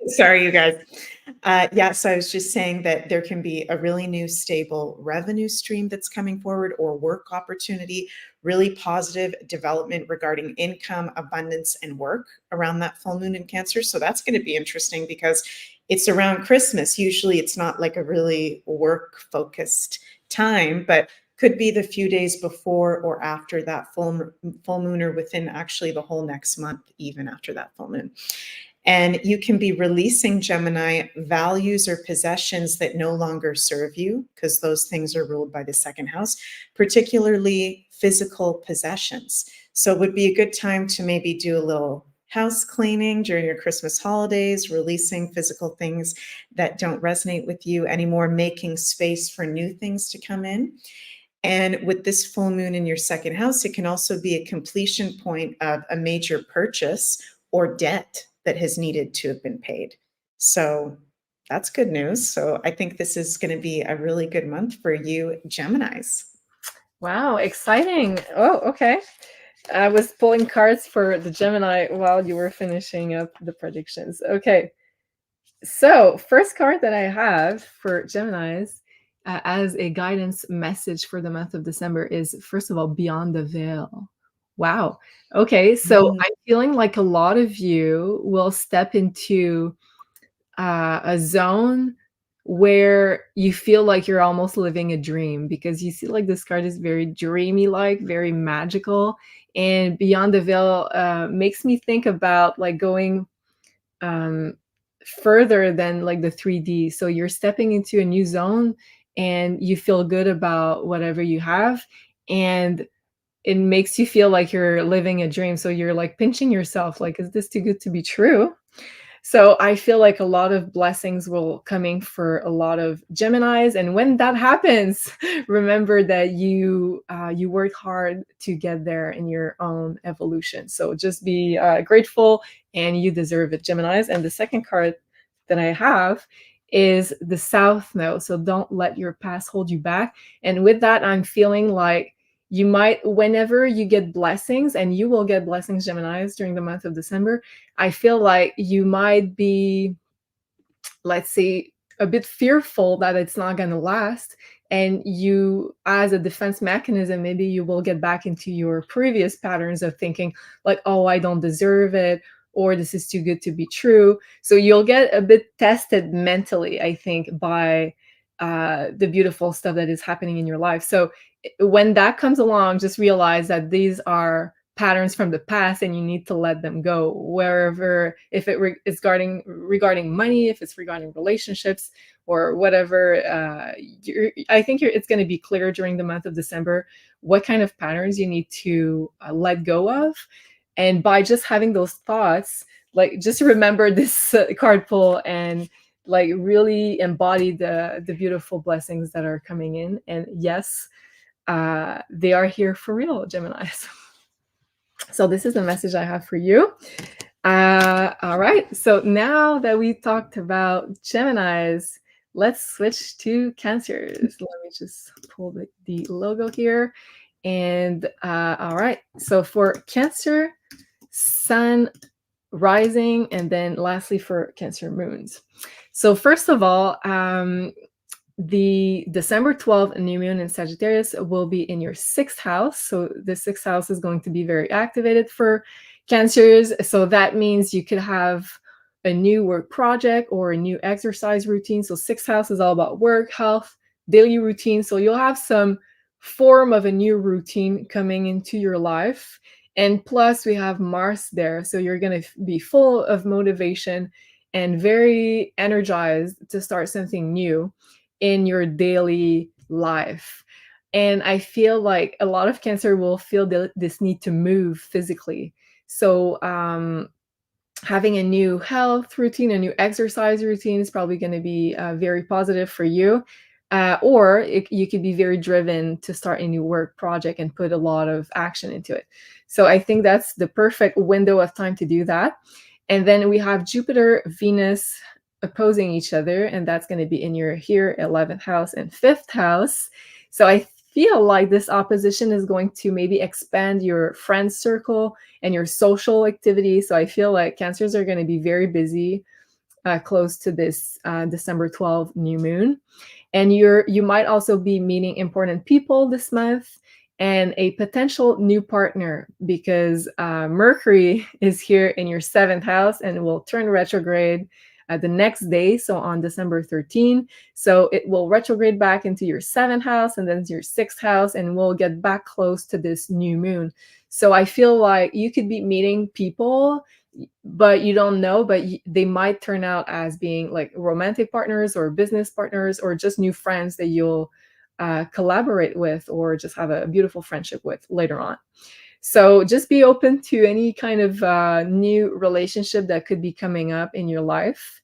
Sorry, you guys. Yeah, so I was just saying that there can be a really new stable revenue stream that's coming forward, or work opportunity, really positive development regarding income, abundance, and work around that full moon in Cancer. So that's going to be interesting because it's around Christmas. Usually it's not like a really work focused time, but could be the few days before or after that full moon, or within actually the whole next month, even after that full moon. And you can be releasing, Gemini, values or possessions that no longer serve you, because those things are ruled by the second house, particularly physical possessions. So it would be a good time to maybe do a little house cleaning during your Christmas holidays, releasing physical things that don't resonate with you anymore, making space for new things to come in. And with this full moon in your second house, it can also be a completion point of a major purchase or debt that has needed to have been paid. So that's good news. So I think this is going to be a really good month for you Geminis. Wow, exciting. Oh, okay. I was pulling cards for the Gemini while you were finishing up the predictions. Okay. So, first card that I have for Geminis as a guidance message for the month of December is, first of all, Beyond the Veil. Wow. Okay. So, I'm feeling like a lot of you will step into a zone where you feel like you're almost living a dream, because you see like this card is very dreamy, like very magical. And Beyond the Veil makes me think about like going further than like the 3D. So you're stepping into a new zone and you feel good about whatever you have. And it makes you feel like you're living a dream. So you're like pinching yourself, like, is this too good to be true? So I feel like a lot of blessings will coming for a lot of Geminis, and when that happens, remember that you worked hard to get there in your own evolution. So just be grateful, and you deserve it, Geminis. And the second card that I have is the South Node. So don't let your past hold you back. And with that, I'm feeling like you might, whenever you get blessings, and you will get blessings, Geminis, during the month of December, I feel like you might be, let's say, a bit fearful that it's not going to last. And you, as a defense mechanism, maybe you will get back into your previous patterns of thinking like, oh, I don't deserve it, or this is too good to be true. So you'll get a bit tested mentally, I think, by the beautiful stuff that is happening in your life. So when that comes along, just realize that these are patterns from the past and you need to let them go, wherever, if is regarding money, if it's regarding relationships or whatever. I think it's going to be clear during the month of December what kind of patterns you need to let go of. And by just having those thoughts, like, just remember this card pull and like really embody the beautiful blessings that are coming in. And yes, they are here for real, Geminis. So this is the message I have for you. All right. So now that we talked about Geminis, let's switch to Cancers. Let me just pull the logo here. And all right. So for Cancer, Sun, Rising, and then lastly for Cancer moons. So first of all, the December 12th new moon in Sagittarius will be in your 6th house. So the 6th house is going to be very activated for Cancers. So that means you could have a new work project or a new exercise routine. So 6th house is all about work, health, daily routine. So you'll have some form of a new routine coming into your life. And plus we have Mars there. So you're going to be full of motivation and very energized to start something new in your daily life. And I feel like a lot of Cancer will feel this need to move physically. So having a new health routine, a new exercise routine is probably going to be very positive for you. or you could be very driven to start a new work project and put a lot of action into it. So I think that's the perfect window of time to do that. And then we have Jupiter, Venus opposing each other, and that's going to be in your here 11th house and 5th house. So I feel like this opposition is going to maybe expand your friend circle and your social activity. So I feel like Cancers are going to be very busy close to this December 12th new moon. And you might also be meeting important people this month and a potential new partner, because Mercury is here in your 7th house and will turn retrograde the next day, so on December 13. So it will retrograde back into your 7th house and then your 6th house, and we'll get back close to this new moon. So I feel like you could be meeting people, but you don't know, but they might turn out as being like romantic partners or business partners or just new friends that you'll collaborate with or just have a beautiful friendship with later on. So just be open to any kind of new relationship that could be coming up in your life.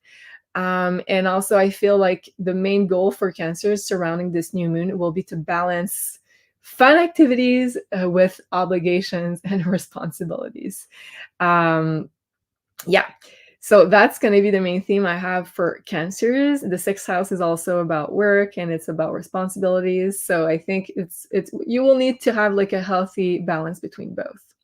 And also, I feel like the main goal for Cancers surrounding this new moon will be to balance fun activities with obligations and responsibilities. Yeah, so that's going to be the main theme I have for Cancers. The 6th house is also about work and it's about responsibilities. So I think it's you will need to have like a healthy balance between both.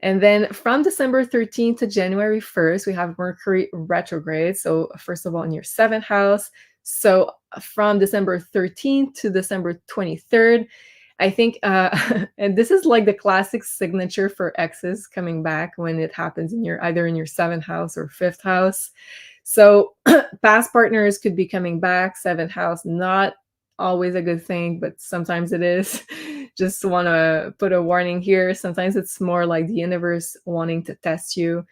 And then from December 13th to January 1st, we have Mercury retrograde. So first of all, in your 7th house. So from December 13th to December 23rd, I think, and this is like the classic signature for exes coming back when it happens in your either in your 7th house or 5th house. So past partners could be coming back. 7th house, not always a good thing, but sometimes it is. Just want to put a warning here. Sometimes it's more like the universe wanting to test you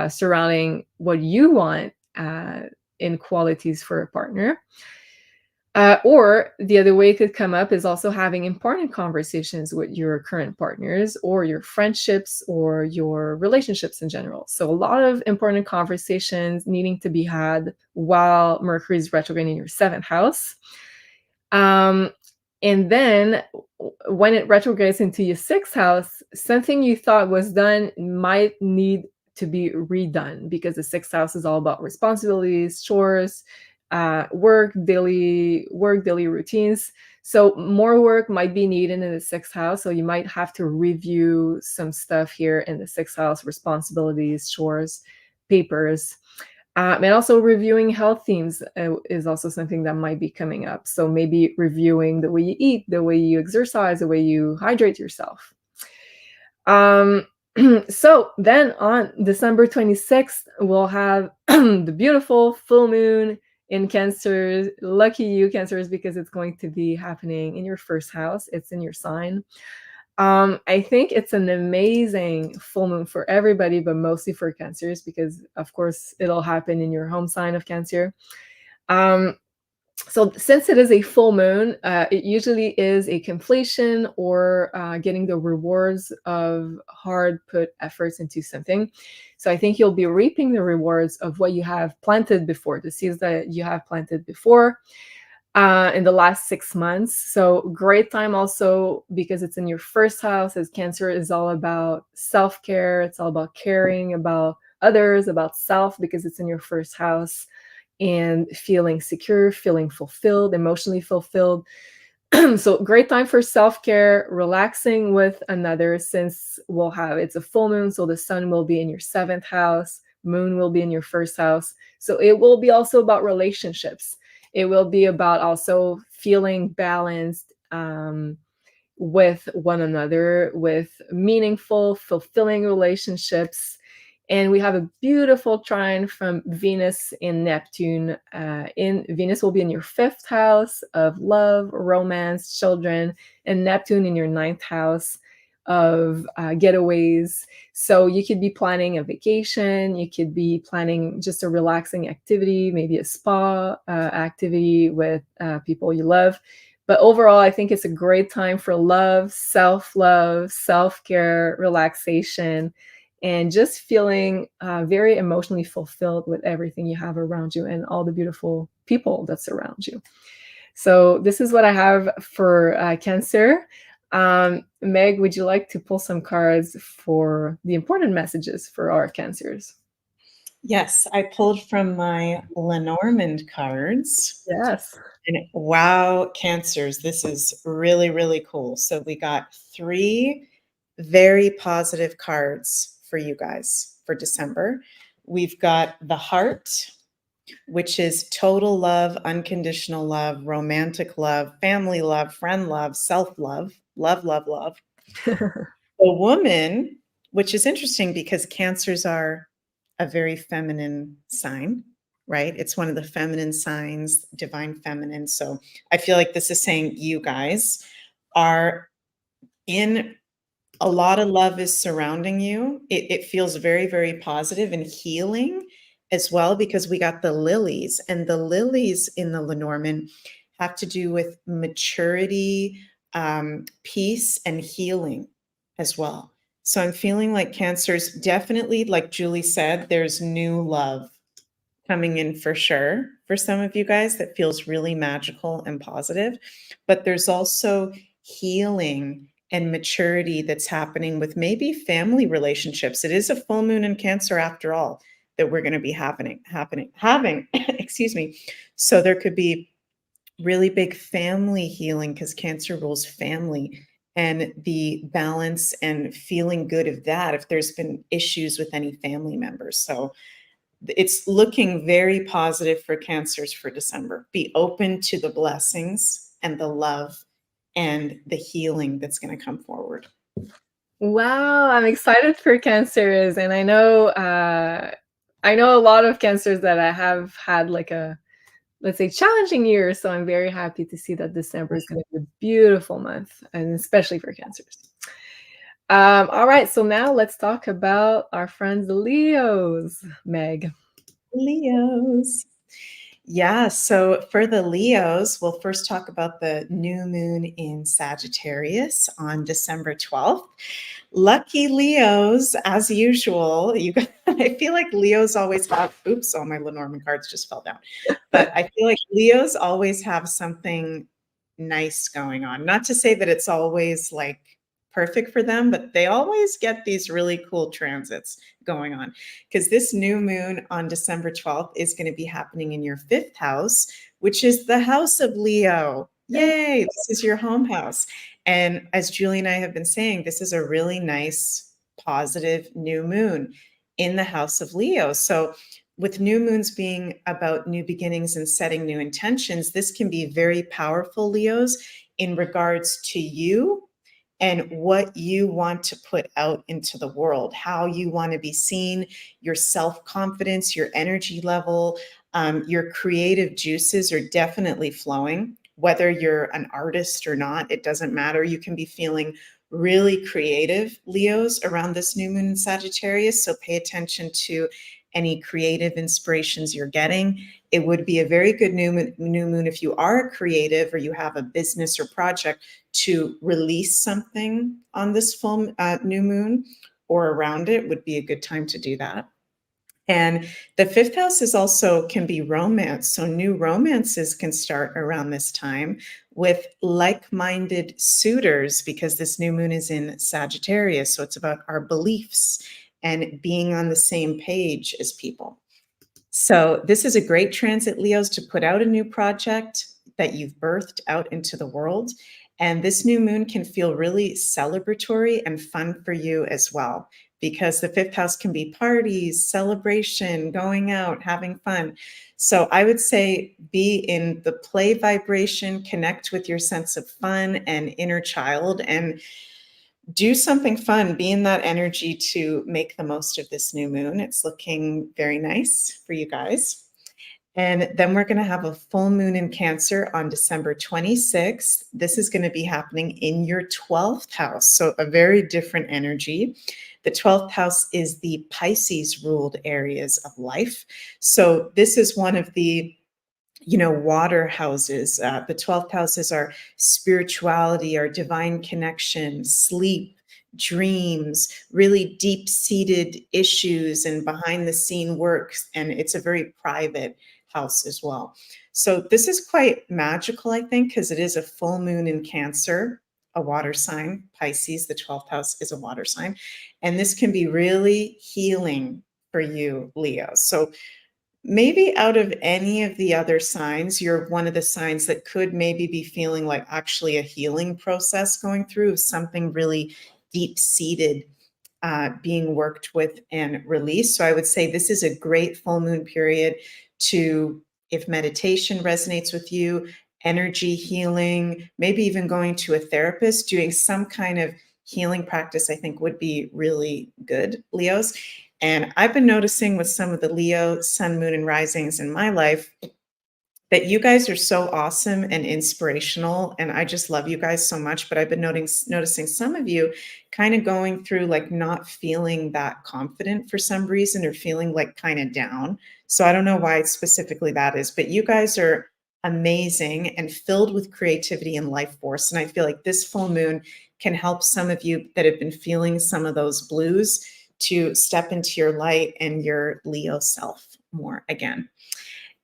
surrounding what you want in qualities for a partner. Or the other way it could come up is also having important conversations with your current partners or your friendships or your relationships in general. So a lot of important conversations needing to be had while Mercury is retrograde in your 7th house. And then when it retrogrades into your 6th house, something you thought was done might need to be redone, because the 6th house is all about responsibilities, chores, work, daily routines. So more work might be needed in the 6th house. So you might have to review some stuff here in the 6th house: responsibilities, chores, papers. And also reviewing health themes is also something that might be coming up. So maybe reviewing the way you eat, the way you exercise, the way you hydrate yourself. So then on December 26th, we'll have the beautiful full moon in Cancer. Lucky you, Cancers, because it's going to be happening in your 1st house. It's in your sign. I think it's an amazing full moon for everybody, but mostly for Cancers, because of course it'll happen in your home sign of Cancer. So since it is a full moon, it usually is a completion or getting the rewards of hard put efforts into something. So I think you'll be reaping the rewards of what you have planted before, the seeds that you have planted before in the last 6 months. So great time also because it's in your 1st house, as Cancer is all about self-care. It's all about caring about others, about self, because it's in your 1st house, and feeling secure, feeling fulfilled, emotionally fulfilled. So great time for self-care, relaxing with another, since it's a full moon. So the sun will be in your 7th house, moon will be in your 1st house. So it will be also about relationships. It will be about also feeling balanced with one another, with meaningful, fulfilling relationships. And we have a beautiful trine from Venus and Neptune. Venus will be in your 5th house of love, romance, children, and Neptune in your 9th house of getaways. So you could be planning a vacation. You could be planning just a relaxing activity, maybe a spa activity with people you love. But overall, I think it's a great time for love, self-love, self-care, relaxation, and just feeling very emotionally fulfilled with everything you have around you and all the beautiful people that surround you. So this is what I have for Cancer. Meg, would you like to pull some cards for the important messages for our Cancers? Yes, I pulled from my Lenormand cards. Yes. And wow, Cancers, this is really, really cool. So we got 3 very positive cards for you guys for December. We've got the Heart, which is total love, unconditional love, romantic love, family love, friend love, self-love, love, love, love. The Woman, which is interesting because Cancers are a very feminine sign, right? It's one of the feminine signs, divine feminine. So I feel like this is saying you guys are in a lot of love is surrounding you. It feels very, very positive and healing as well, because we got the lilies, and the lilies in the Lenormand have to do with maturity, peace, and healing as well. So I'm feeling like Cancers, definitely, like Julie said, there's new love coming in for sure for some of you guys that feels really magical and positive. But there's also healing and maturity that's happening with maybe family relationships. It is a full moon in Cancer after all that we're going to be having, excuse me. So there could be really big family healing because Cancer rules family, and the balance and feeling good of that if there's been issues with any family members. So it's looking very positive for Cancers for December. Be open to the blessings and the love and the healing that's going to come forward. Wow, I'm excited for Cancers, and I know a lot of Cancers that I have had like a, let's say, challenging year. So I'm very happy to see that December is going to be a beautiful month, and especially for Cancers. All right, so now let's talk about our friends the Leos, Meg. Leos. Yeah, so for the Leos, we'll first talk about the new moon in Sagittarius on December 12th. Lucky Leos, as usual. I feel like Leos always have, oops, all my Lenormand cards just fell down. But I feel like Leos always have something nice going on. Not to say that it's always like perfect for them, but they always get these really cool transits going on, because this new moon on December 12th is going to be happening in your 5th house, which is the house of Leo. Yay, this is your home house. And as Julie and I have been saying, this is a really nice, positive new moon in the house of Leo. So with new moons being about new beginnings and setting new intentions, this can be very powerful, Leos, in regards to you and what you want to put out into the world, how you want to be seen, your self-confidence, your energy level, your creative juices are definitely flowing. Whether you're an artist or not, it doesn't matter. You can be feeling really creative, Leos, around this new moon in Sagittarius. So pay attention to any creative inspirations you're getting. It would be a very good new moon if you are a creative or you have a business or project to release something on this full new moon or around it would be a good time to do that. And the 5th house is also can be romance. So new romances can start around this time with like-minded suitors, because this new moon is in Sagittarius. So it's about our beliefs and being on the same page as people. So this is a great transit, Leos, to put out a new project that you've birthed out into the world. And this new moon can feel really celebratory and fun for you as well, because the 5th house can be parties, celebration, going out, having fun. So I would say be in the play vibration, connect with your sense of fun and inner child, and do something fun. Be in that energy to make the most of this new moon. It's looking very nice for you guys. And then we're going to have a full moon in Cancer on December 26th. This is going to be happening in your 12th house. So a very different energy. The 12th house is the Pisces ruled areas of life. So this is one of the water houses. The 12th house is our spirituality, our divine connection, sleep, dreams, really deep-seated issues and behind the scene work. And it's a very private house as well. So this is quite magical, I think, because it is a full moon in Cancer, a water sign. Pisces, the 12th house, is a water sign. And this can be really healing for you, Leo. So maybe out of any of the other signs, you're one of the signs that could maybe be feeling like actually a healing process going through, something really deep-seated being worked with and released. So I would say this is a great full moon period to, if meditation resonates with you, energy healing, maybe even going to a therapist, doing some kind of healing practice, I think would be really good, Leos. And I've been noticing with some of the Leo sun, moon, and risings in my life that you guys are so awesome and inspirational. And I just love you guys so much. But I've been noticing some of you kind of going through like not feeling that confident for some reason, or feeling like kind of down. So I don't know why specifically that is, but you guys are amazing and filled with creativity and life force. And I feel like this full moon can help some of you that have been feeling some of those blues to step into your light and your Leo self more again.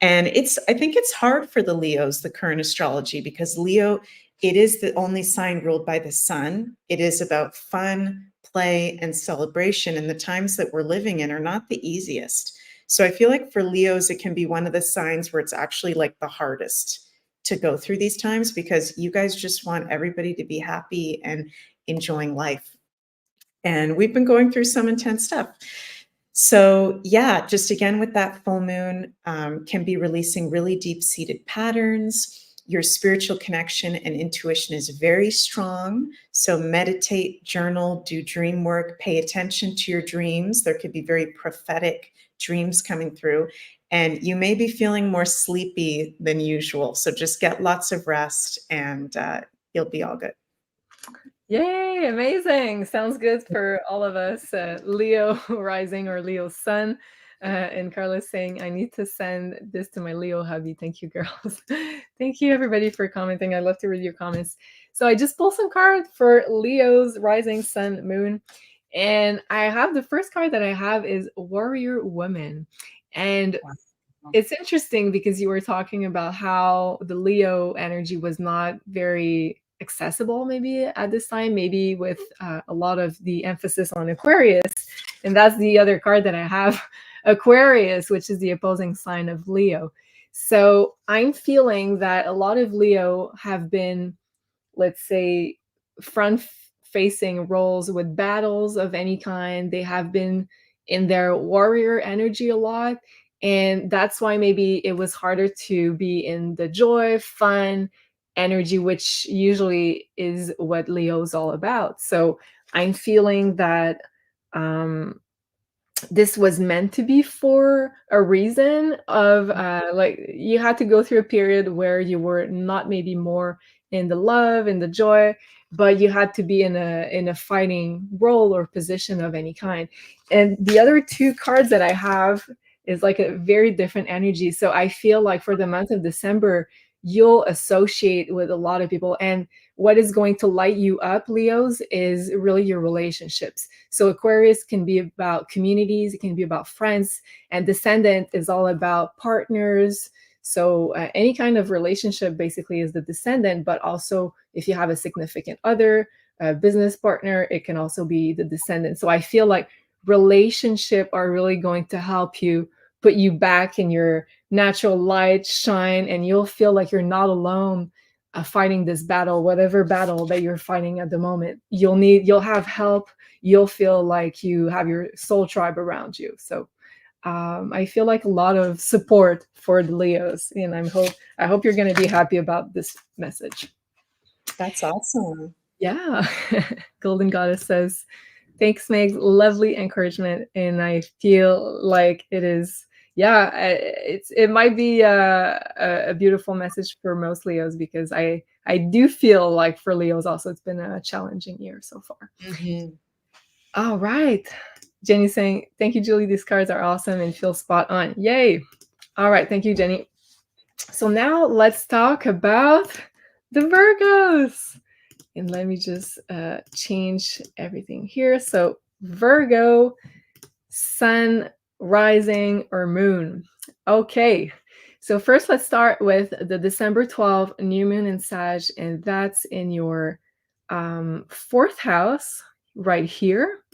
And I think it's hard for the Leos, the current astrology, because Leo, it is the only sign ruled by the sun. It is about fun, play, and celebration. And the times that we're living in are not the easiest. So I feel like for Leos, it can be one of the signs where it's actually like the hardest to go through these times, because you guys just want everybody to be happy and enjoying life. And we've been going through some intense stuff. So yeah, just again with that full moon, can be releasing really deep-seated patterns. Your spiritual connection and intuition is very strong. So meditate, journal, do dream work, pay attention to your dreams. There could be very prophetic dreams coming through. And you may be feeling more sleepy than usual. So just get lots of rest and you'll be all good. Yay, amazing. Sounds good for all of us. Leo rising or Leo sun. And Carla's saying, I need to send this to my Leo hubby. Thank you, girls. Thank you, everybody, for commenting. I love to read your comments. So I just pulled some cards for Leo's rising sun, moon. And I have the first card that I have is Warrior Woman. And it's interesting because you were talking about how the Leo energy was not very accessible maybe at this time, maybe with a lot of the emphasis on Aquarius. And that's the other card that I have, Aquarius, which is the opposing sign of Leo. So I'm feeling that a lot of Leo have been, let's say, front-facing roles with battles of any kind. They have been in their warrior energy a lot. And that's why maybe it was harder to be in the joy, fun energy, which usually is what Leo's all about. So I'm feeling that this was meant to be for a reason of like you had to go through a period where you were not maybe more in the love and the joy, but you had to be in a fighting role or position of any kind. And the other two cards that I have is like a very different energy. So I feel like for the month of December, you'll associate with a lot of people. And what is going to light you up, Leos, is really your relationships. So Aquarius can be about communities, it can be about friends, and Descendant is all about partners. So any kind of relationship basically is the Descendant, but also if you have a significant other, a business partner, it can also be the Descendant. So I feel like relationship are really going to help you put you back in your natural light, shine, and you'll feel like you're not alone fighting this battle, whatever battle that you're fighting at the moment. You'll have help. You'll feel like you have your soul tribe around you. So I feel like a lot of support for the Leos, and I hope you're going to be happy about this message. That's awesome. Yeah. Golden Goddess says, thanks, Meg. Lovely encouragement. And I feel like it is, yeah, it might be a beautiful message for most Leos, because I do feel like for Leos also, it's been a challenging year so far. Mm-hmm. All right. Jenny saying, thank you, Julie. These cards are awesome and feel spot on. Yay. All right. Thank you, Jenny. So now let's talk about the Virgos. And let me just change everything here. So Virgo, sun, rising, or moon. Okay. So first, let's start with the December 12th new moon in Sag, and that's in your fourth house right here.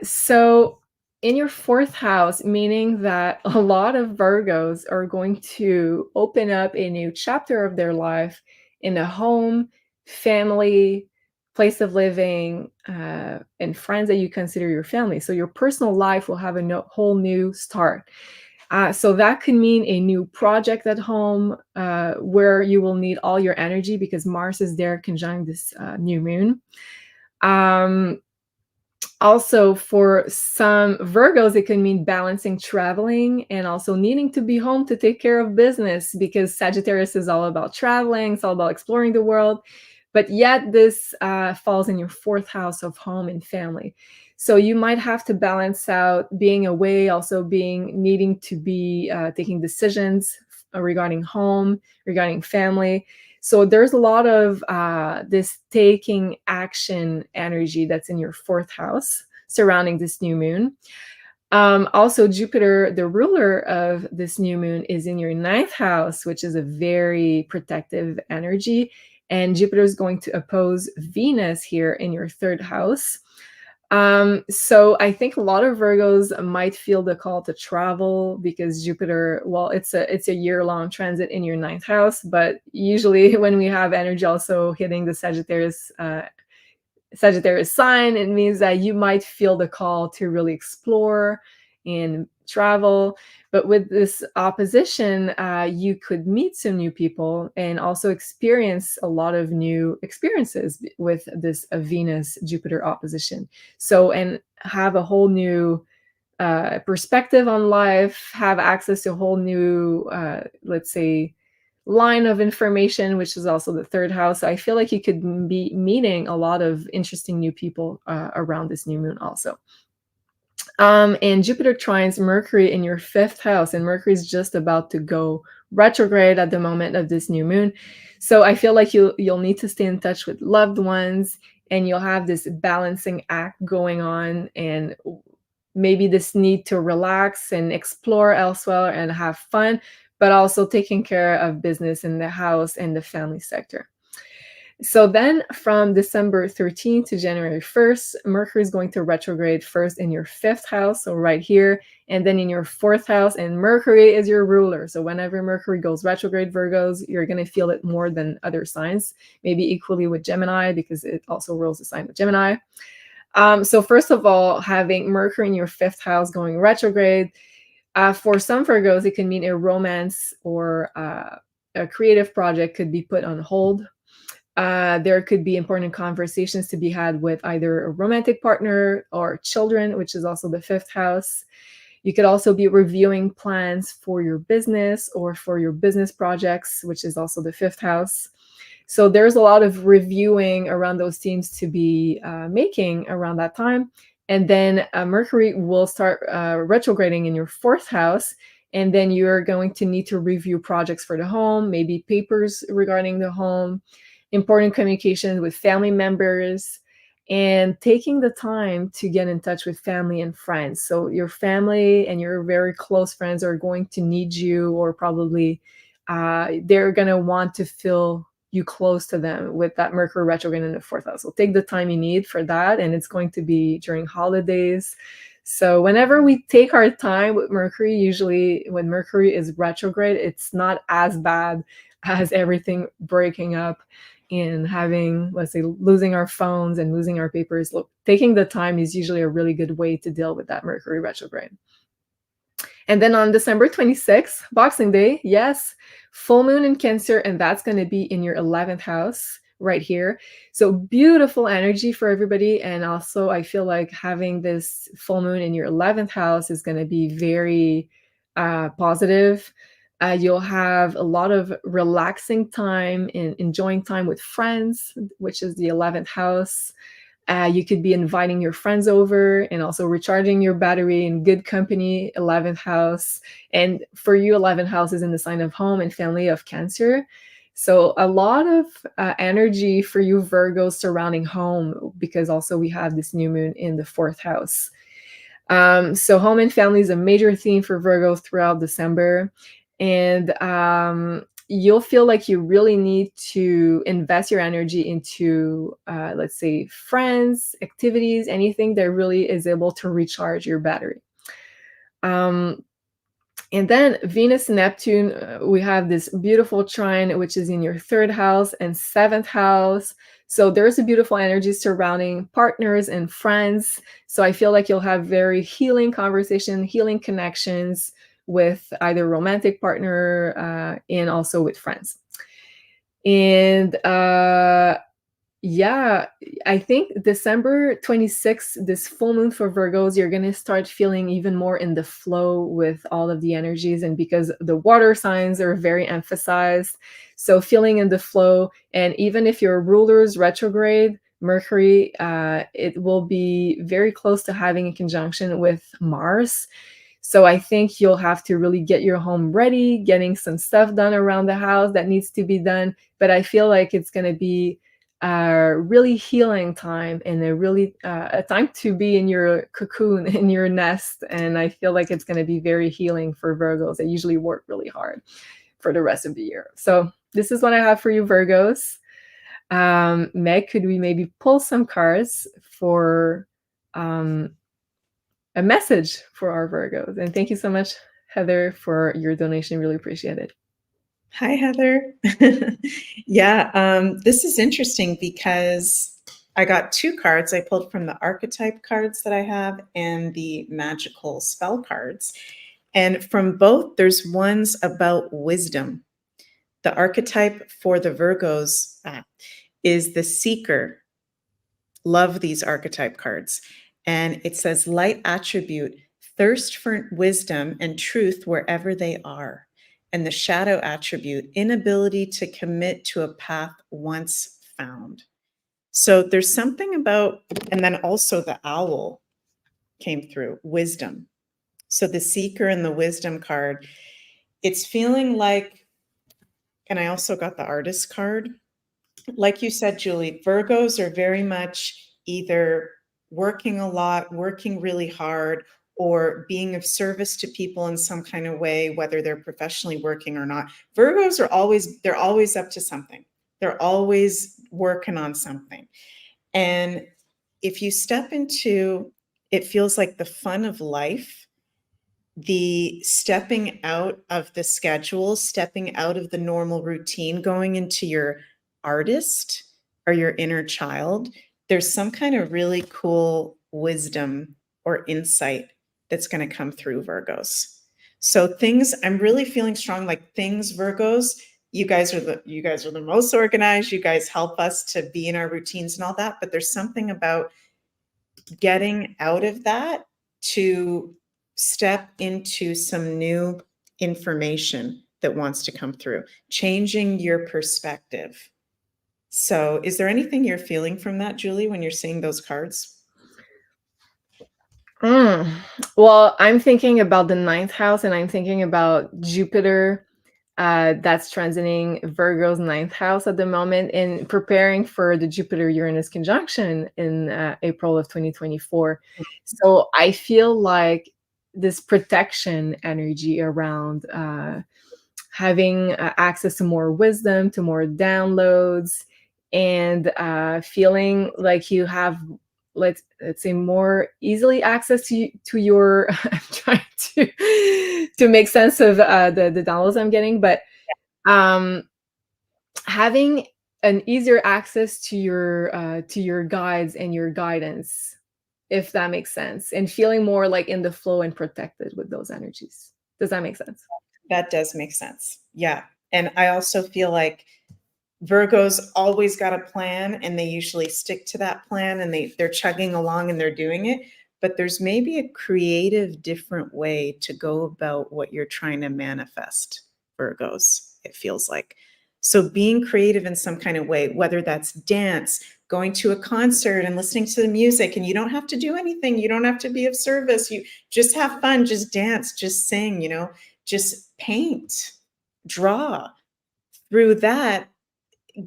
So in your fourth house, meaning that a lot of Virgos are going to open up a new chapter of their life in a home, family, place of living, and friends that you consider your family. So your personal life will have a whole new start. So that could mean a new project at home where you will need all your energy because Mars is there conjunct this new moon. Also, for some Virgos, it can mean balancing traveling and also needing to be home to take care of business because Sagittarius is all about traveling, it's all about exploring the world. But yet, this falls in your fourth house of home and family. So you might have to balance out being away, also needing to be taking decisions regarding home, regarding family. So there's a lot of this taking action energy that's in your fourth house surrounding this new moon. Also, Jupiter, the ruler of this new moon, is in your ninth house, which is a very protective energy. And Jupiter is going to oppose Venus here in your third house. So I think a lot of Virgos might feel the call to travel because Jupiter, well, it's a year-long transit in your ninth house, but usually when we have energy also hitting the Sagittarius sign, it means that you might feel the call to really explore and travel. But with this opposition, you could meet some new people and also experience a lot of new experiences with this Venus-Jupiter opposition. So, and have a whole new perspective on life, have access to a whole new, let's say, line of information, which is also the third house. So I feel like you could be meeting a lot of interesting new people around this new moon also. And Jupiter trines Mercury in your fifth house, and Mercury is just about to go retrograde at the moment of this new moon. So I feel like you'll need to stay in touch with loved ones, and you'll have this balancing act going on, and maybe this need to relax and explore elsewhere and have fun, but also taking care of business in the house and the family sector. So then from December 13th to January 1st, Mercury is going to retrograde first in your fifth house, so right here, and then in your fourth house, and Mercury is your ruler. So whenever Mercury goes retrograde, Virgos, you're going to feel it more than other signs, maybe equally with Gemini because it also rules the sign of Gemini. So first of all, having Mercury in your fifth house going retrograde, for some Virgos, it can mean a romance or a creative project could be put on hold. There could be important conversations to be had with either a romantic partner or children, which is also the fifth house. You could also be reviewing plans for your business or for your business projects, which is also the fifth house. So there's a lot of reviewing around those themes to be making around that time. And then Mercury will start retrograding in your fourth house. And then you're going to need to review projects for the home, maybe papers regarding the home, important communications with family members, and taking the time to get in touch with family and friends. So your family and your very close friends are going to need you, or probably they're going to want to feel you close to them with that Mercury retrograde in the fourth house. So take the time you need for that. And it's going to be during holidays. So whenever we take our time with Mercury, usually when Mercury is retrograde, it's not as bad as everything breaking up and having, let's say, losing our phones and losing our papers. Look, taking the time is usually a really good way to deal with that Mercury retrograde. And then on December 26th, Boxing Day, yes, full moon in Cancer, and that's going to be in your 11th house right here. So beautiful energy for everybody. And also, I feel like having this full moon in your 11th house is going to be very positive. You'll have a lot of relaxing time and enjoying time with friends, which is the 11th house. You could be inviting your friends over and also recharging your battery in good company, 11th house. And for you, 11th house is in the sign of home and family of Cancer. So a lot of energy for you Virgos surrounding home, because also we have this new moon in the fourth house. So home and family is a major theme for Virgos throughout December. And you'll feel like you really need to invest your energy into, let's say, friends, activities, anything that really is able to recharge your battery. And then Venus Neptune, we have this beautiful trine, which is in your 3rd house and 7th house. So there's a beautiful energy surrounding partners and friends. So I feel like you'll have very healing conversation, healing connections with either romantic partner and also with friends. And yeah, I think December 26th, this full moon for Virgos, you're going to start feeling even more in the flow with all of the energies. And because the water signs are very emphasized, so feeling in the flow. And even if your ruler's retrograde, Mercury, it will be very close to having a conjunction with Mars. So I think you'll have to really get your home ready, getting some stuff done around the house that needs to be done. But I feel like it's going to be a really healing time and a time to be in your cocoon, in your nest. And I feel like it's going to be very healing for Virgos. They usually work really hard for the rest of the year. So this is what I have for you, Virgos. Meg, could we maybe pull some cards for a message for our Virgos? And thank you so much, Heather, for your donation. Really appreciate it. Hi, Heather. Yeah, this is interesting because I got 2 cards. I pulled from the archetype cards that I have and the magical spell cards. And from both, there's ones about wisdom. The archetype for the Virgos is the seeker. Love these archetype cards. And it says light attribute, thirst for wisdom and truth wherever they are. And the shadow attribute, inability to commit to a path once found. So there's something about, and then also the owl came through, wisdom. So the seeker and the wisdom card, it's feeling like, and I also got the artist card. Like you said, Julie, Virgos are very much either working a lot, working really hard, or being of service to people in some kind of way, whether they're professionally working or not. Virgos are they're always up to something. They're always working on something. And if you step into, it feels like the fun of life, the stepping out of the schedule, stepping out of the normal routine, going into your artist or your inner child, there's some kind of really cool wisdom or insight that's going to come through, Virgos. So things, I'm really feeling strong, like things, Virgos, you guys are the most organized. You guys help us to be in our routines and all that, but there's something about getting out of that to step into some new information that wants to come through, changing your perspective. So is there anything you're feeling from that, Julie, when you're seeing those cards? Well, I'm thinking about the 9th house, and I'm thinking about Jupiter that's transiting Virgo's 9th house at the moment and preparing for the Jupiter-Uranus conjunction in April of 2024. So I feel like this protection energy around having access to more wisdom, to more downloads, and feeling like you have, let's say, more easily access to your I'm trying to make sense of the downloads I'm getting, but having an easier access to your guides and your guidance, if that makes sense, and feeling more like in the flow and protected with those energies. Does that make sense? That does make sense. Yeah. And I also feel like Virgos always got a plan and they usually stick to that plan and they're chugging along and they're doing it. But there's maybe a creative, different way to go about what you're trying to manifest, Virgos, it feels like. So being creative in some kind of way, whether that's dance, going to a concert and listening to the music, and you don't have to do anything. You don't have to be of service. You just have fun, just dance, just sing, just paint, draw. Through that,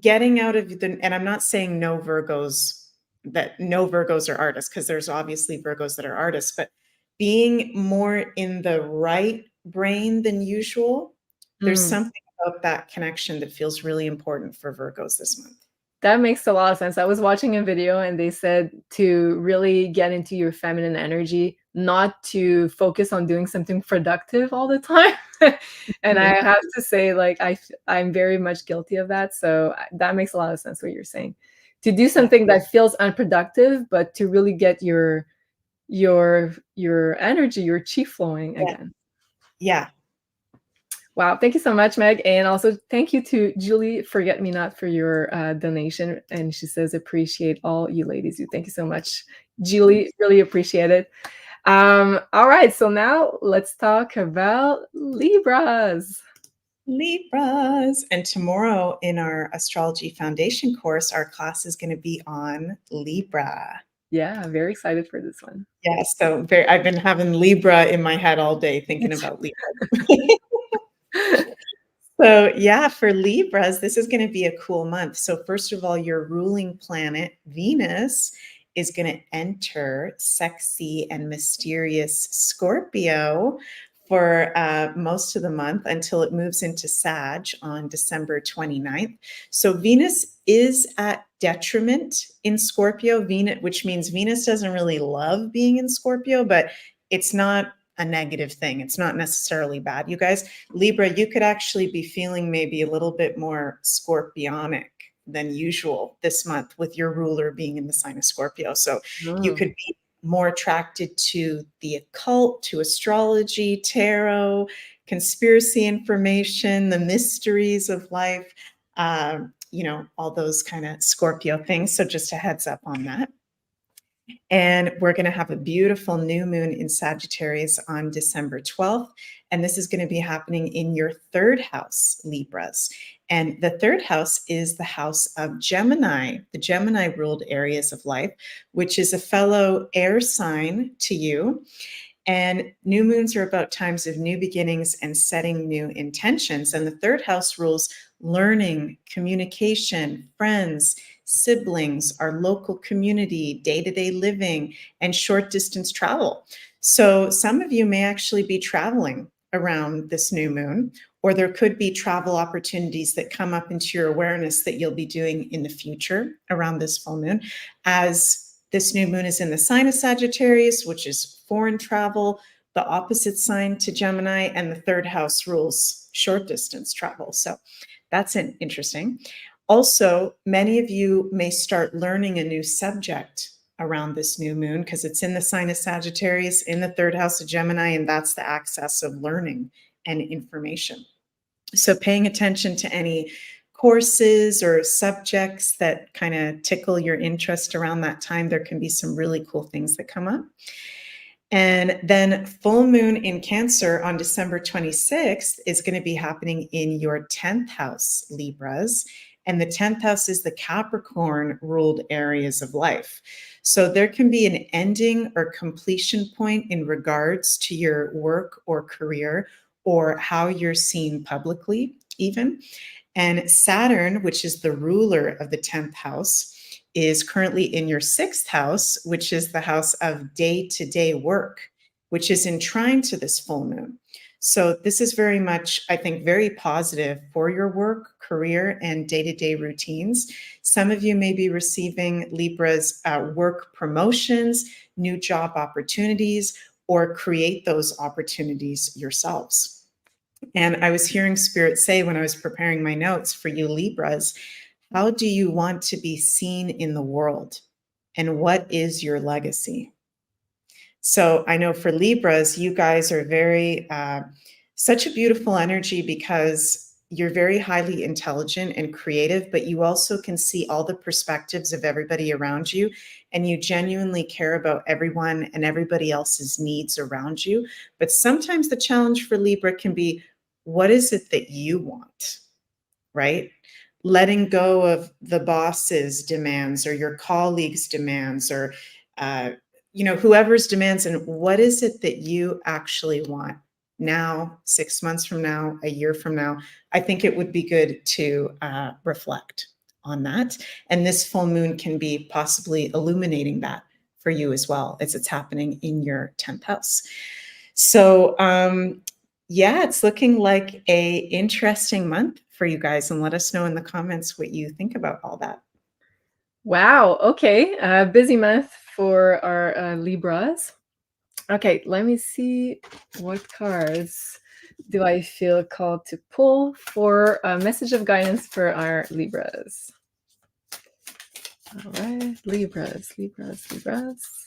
getting out of and I'm not saying no Virgos are artists, because there's obviously Virgos that are artists, but being more in the right brain than usual, There's Mm. something about that connection that feels really important for Virgos this month. That makes a lot of sense. I was watching a video and they said to really get into your feminine energy, not to focus on doing something productive all the time. And I Mhm. have to say, like, I'm very much guilty of that. So that makes a lot of sense what you're saying. To do Yeah. something that feels unproductive, but to really get your energy, your chi flowing Yeah. again. Yeah. Wow, thank you so much, Meg. And also thank you to Julie Forget Me Not for your donation. And she says, appreciate all you ladies do. Thank you so much, Julie. Really appreciate it. All right, so now let's talk about Libras. Libras. And tomorrow in our Astrology Foundation course, our class is going to be on Libra. Yeah, very excited for this one. Yeah, so I've been having Libra in my head all day thinking It's about Libra. So yeah, for Libras, this is going to be a cool month. So first of all, your ruling planet, Venus, is going to enter sexy and mysterious Scorpio for most of the month until it moves into Sag on December 29th. So Venus is at detriment in Scorpio, Venus, which means Venus doesn't really love being in Scorpio, but it's not a negative thing. It's not necessarily bad, you guys. Libra, you could actually be feeling maybe a little bit more scorpionic than usual this month with your ruler being in the sign of Scorpio. So you Oh. could be more attracted to the occult, to astrology, tarot, conspiracy information, the mysteries of life, all those kind of Scorpio things. So just a heads up on that. And we're going to have a beautiful new moon in Sagittarius on December 12th. And this is going to be happening in your third house, Libras. And the third house is the house of Gemini, the Gemini ruled areas of life, which is a fellow air sign to you. And new moons are about times of new beginnings and setting new intentions. And the third house rules learning, communication, friends, siblings, our local community, day-to-day living, and short distance travel. So some of you may actually be traveling around this new moon, or there could be travel opportunities that come up into your awareness that you'll be doing in the future around this full moon, as this new moon is in the sign of Sagittarius, which is foreign travel, the opposite sign to Gemini, and the third house rules short distance travel. So that's interesting. Also, many of you may start learning a new subject around this new moon because it's in the sign of Sagittarius, in the third house of Gemini, and that's the axis of learning and information. So paying attention to any courses or subjects that kind of tickle your interest around that time, there can be some really cool things that come up. And then full moon in Cancer on December 26th is going to be happening in your 10th house, Libras. And the 10th house is the Capricorn ruled areas of life. So there can be an ending or completion point in regards to your work or career or how you're seen publicly, even. And Saturn, which is the ruler of the 10th house, is currently in your 6th house, which is the house of day-to-day work, which is in trine to this full moon. So this is very much, I think, very positive for your work, career, and day-to-day routines. Some of you may be receiving Libra's work promotions, new job opportunities, or create those opportunities yourselves. And I was hearing Spirit say when I was preparing my notes for you Libras, how do you want to be seen in the world? And what is your legacy? So I know for Libras, you guys are very, such a beautiful energy because you're very highly intelligent and creative, but you also can see all the perspectives of everybody around you. And you genuinely care about everyone and everybody else's needs around you. But sometimes the challenge for Libra can be, what is it that you want, right? Letting go of the boss's demands or your colleagues' demands or whoever's demands, and what is it that you actually want now, 6 months from now, a year from now. I think it would be good to reflect on that, and this full moon can be possibly illuminating that for you as well as it's happening in your 10th house. So Yeah, it's looking like a interesting month for you guys, and let us know in the comments what you think about all that. Wow. Okay. Busy month for our Libras. Okay, let me see what cards do I feel called to pull for a message of guidance for our Libras. All right, Libras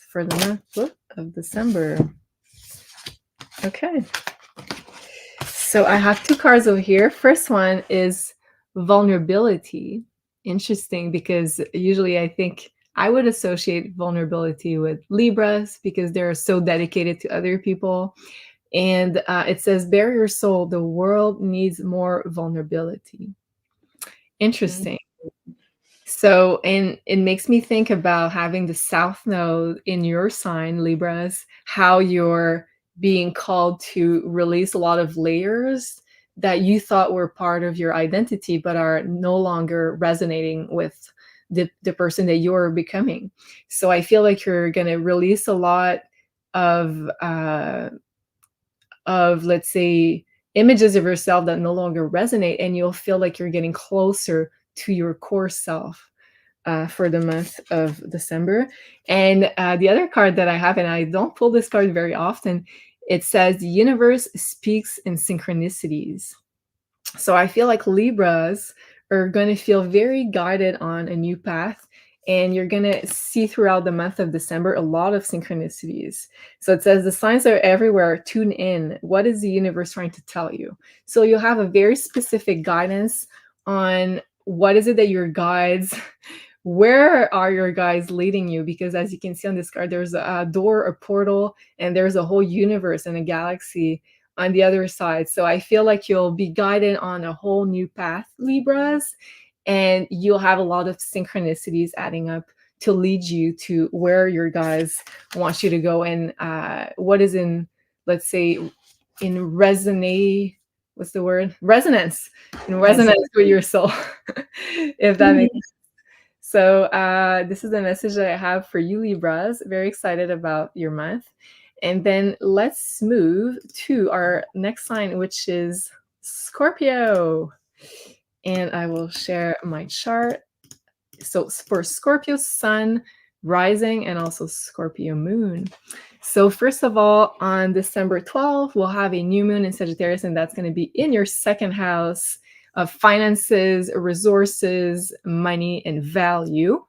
for the month of December. Okay. So I have two cards over here. First one is vulnerability. Interesting, because usually I think I would associate vulnerability with Libras because they're so dedicated to other people. And it says, bare your soul, the world needs more vulnerability. Interesting. So, and it makes me think about having the South Node in your sign, Libras, how you're being called to release a lot of layers that you thought were part of your identity, but are no longer resonating with the person that you're becoming. So I feel like you're going to release a lot of, let's say, images of yourself that no longer resonate, and you'll feel like you're getting closer to your core self for the month of December. And the other card that I have, and I don't pull this card very often, it says the universe speaks in synchronicities. So I feel like Libras are going to feel very guided on a new path. And you're going to see throughout the month of December a lot of synchronicities. So it says the signs are everywhere. Tune in. What is the universe trying to tell you? So you'll have a very specific guidance on what is it that your guides, where are your guides leading you? Because as you can see on this card, there's a door, a portal, and there's a whole universe and a galaxy on the other side. So I feel like you'll be guided on a whole new path, Libras, and you'll have a lot of synchronicities adding up to lead you to where your guides want you to go, and what is in, let's say, in resonate, what's the word? Resonance. In resonance with your soul, if that makes sense. So this is the message that I have for you, Libras. Very excited about your month. And then let's move to our next sign, which is Scorpio. And I will share my chart. So for Scorpio sun, rising, and also Scorpio moon. So first of all, on December 12th, we'll have a new moon in Sagittarius, and that's going to be in your second house of finances, resources, money, and value.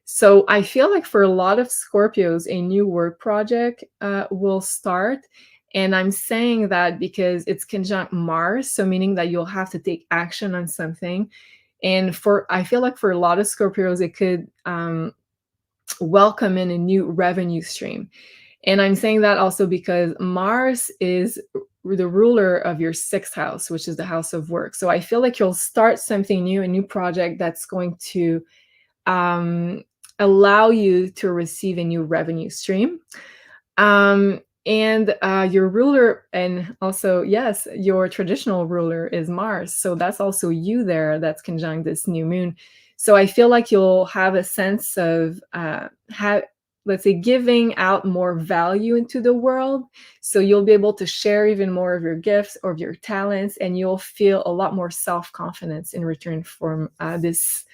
So I feel like for a lot of Scorpios, a new work project will start. And I'm saying that because it's conjunct Mars, so meaning that you'll have to take action on something. And I feel like for a lot of Scorpios, it could welcome in a new revenue stream. And I'm saying that also because Mars is the ruler of your sixth house, which is the house of work. So I feel like you'll start something new, a new project that's going to allow you to receive a new revenue stream. And your ruler, and also, yes, your traditional ruler is Mars. So that's also you there, that's conjunct this new moon. So I feel like you'll have a sense of, let's say, giving out more value into the world. So you'll be able to share even more of your gifts or of your talents, and you'll feel a lot more self-confidence in return from this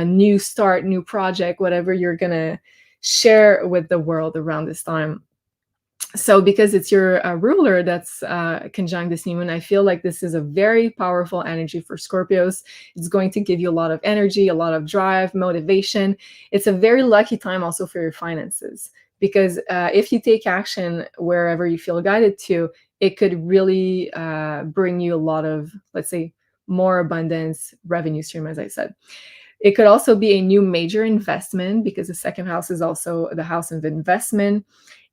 new start, new project, whatever you're going to share with the world around this time. So because it's your ruler that's conjunct this new moon, I feel like this is a very powerful energy for Scorpios. It's going to give you a lot of energy, a lot of drive, motivation. It's a very lucky time also for your finances, because if you take action wherever you feel guided to, it could really bring you a lot of, let's say, more abundance, revenue stream, as I said. It could also be a new major investment, because the second house is also the house of investment.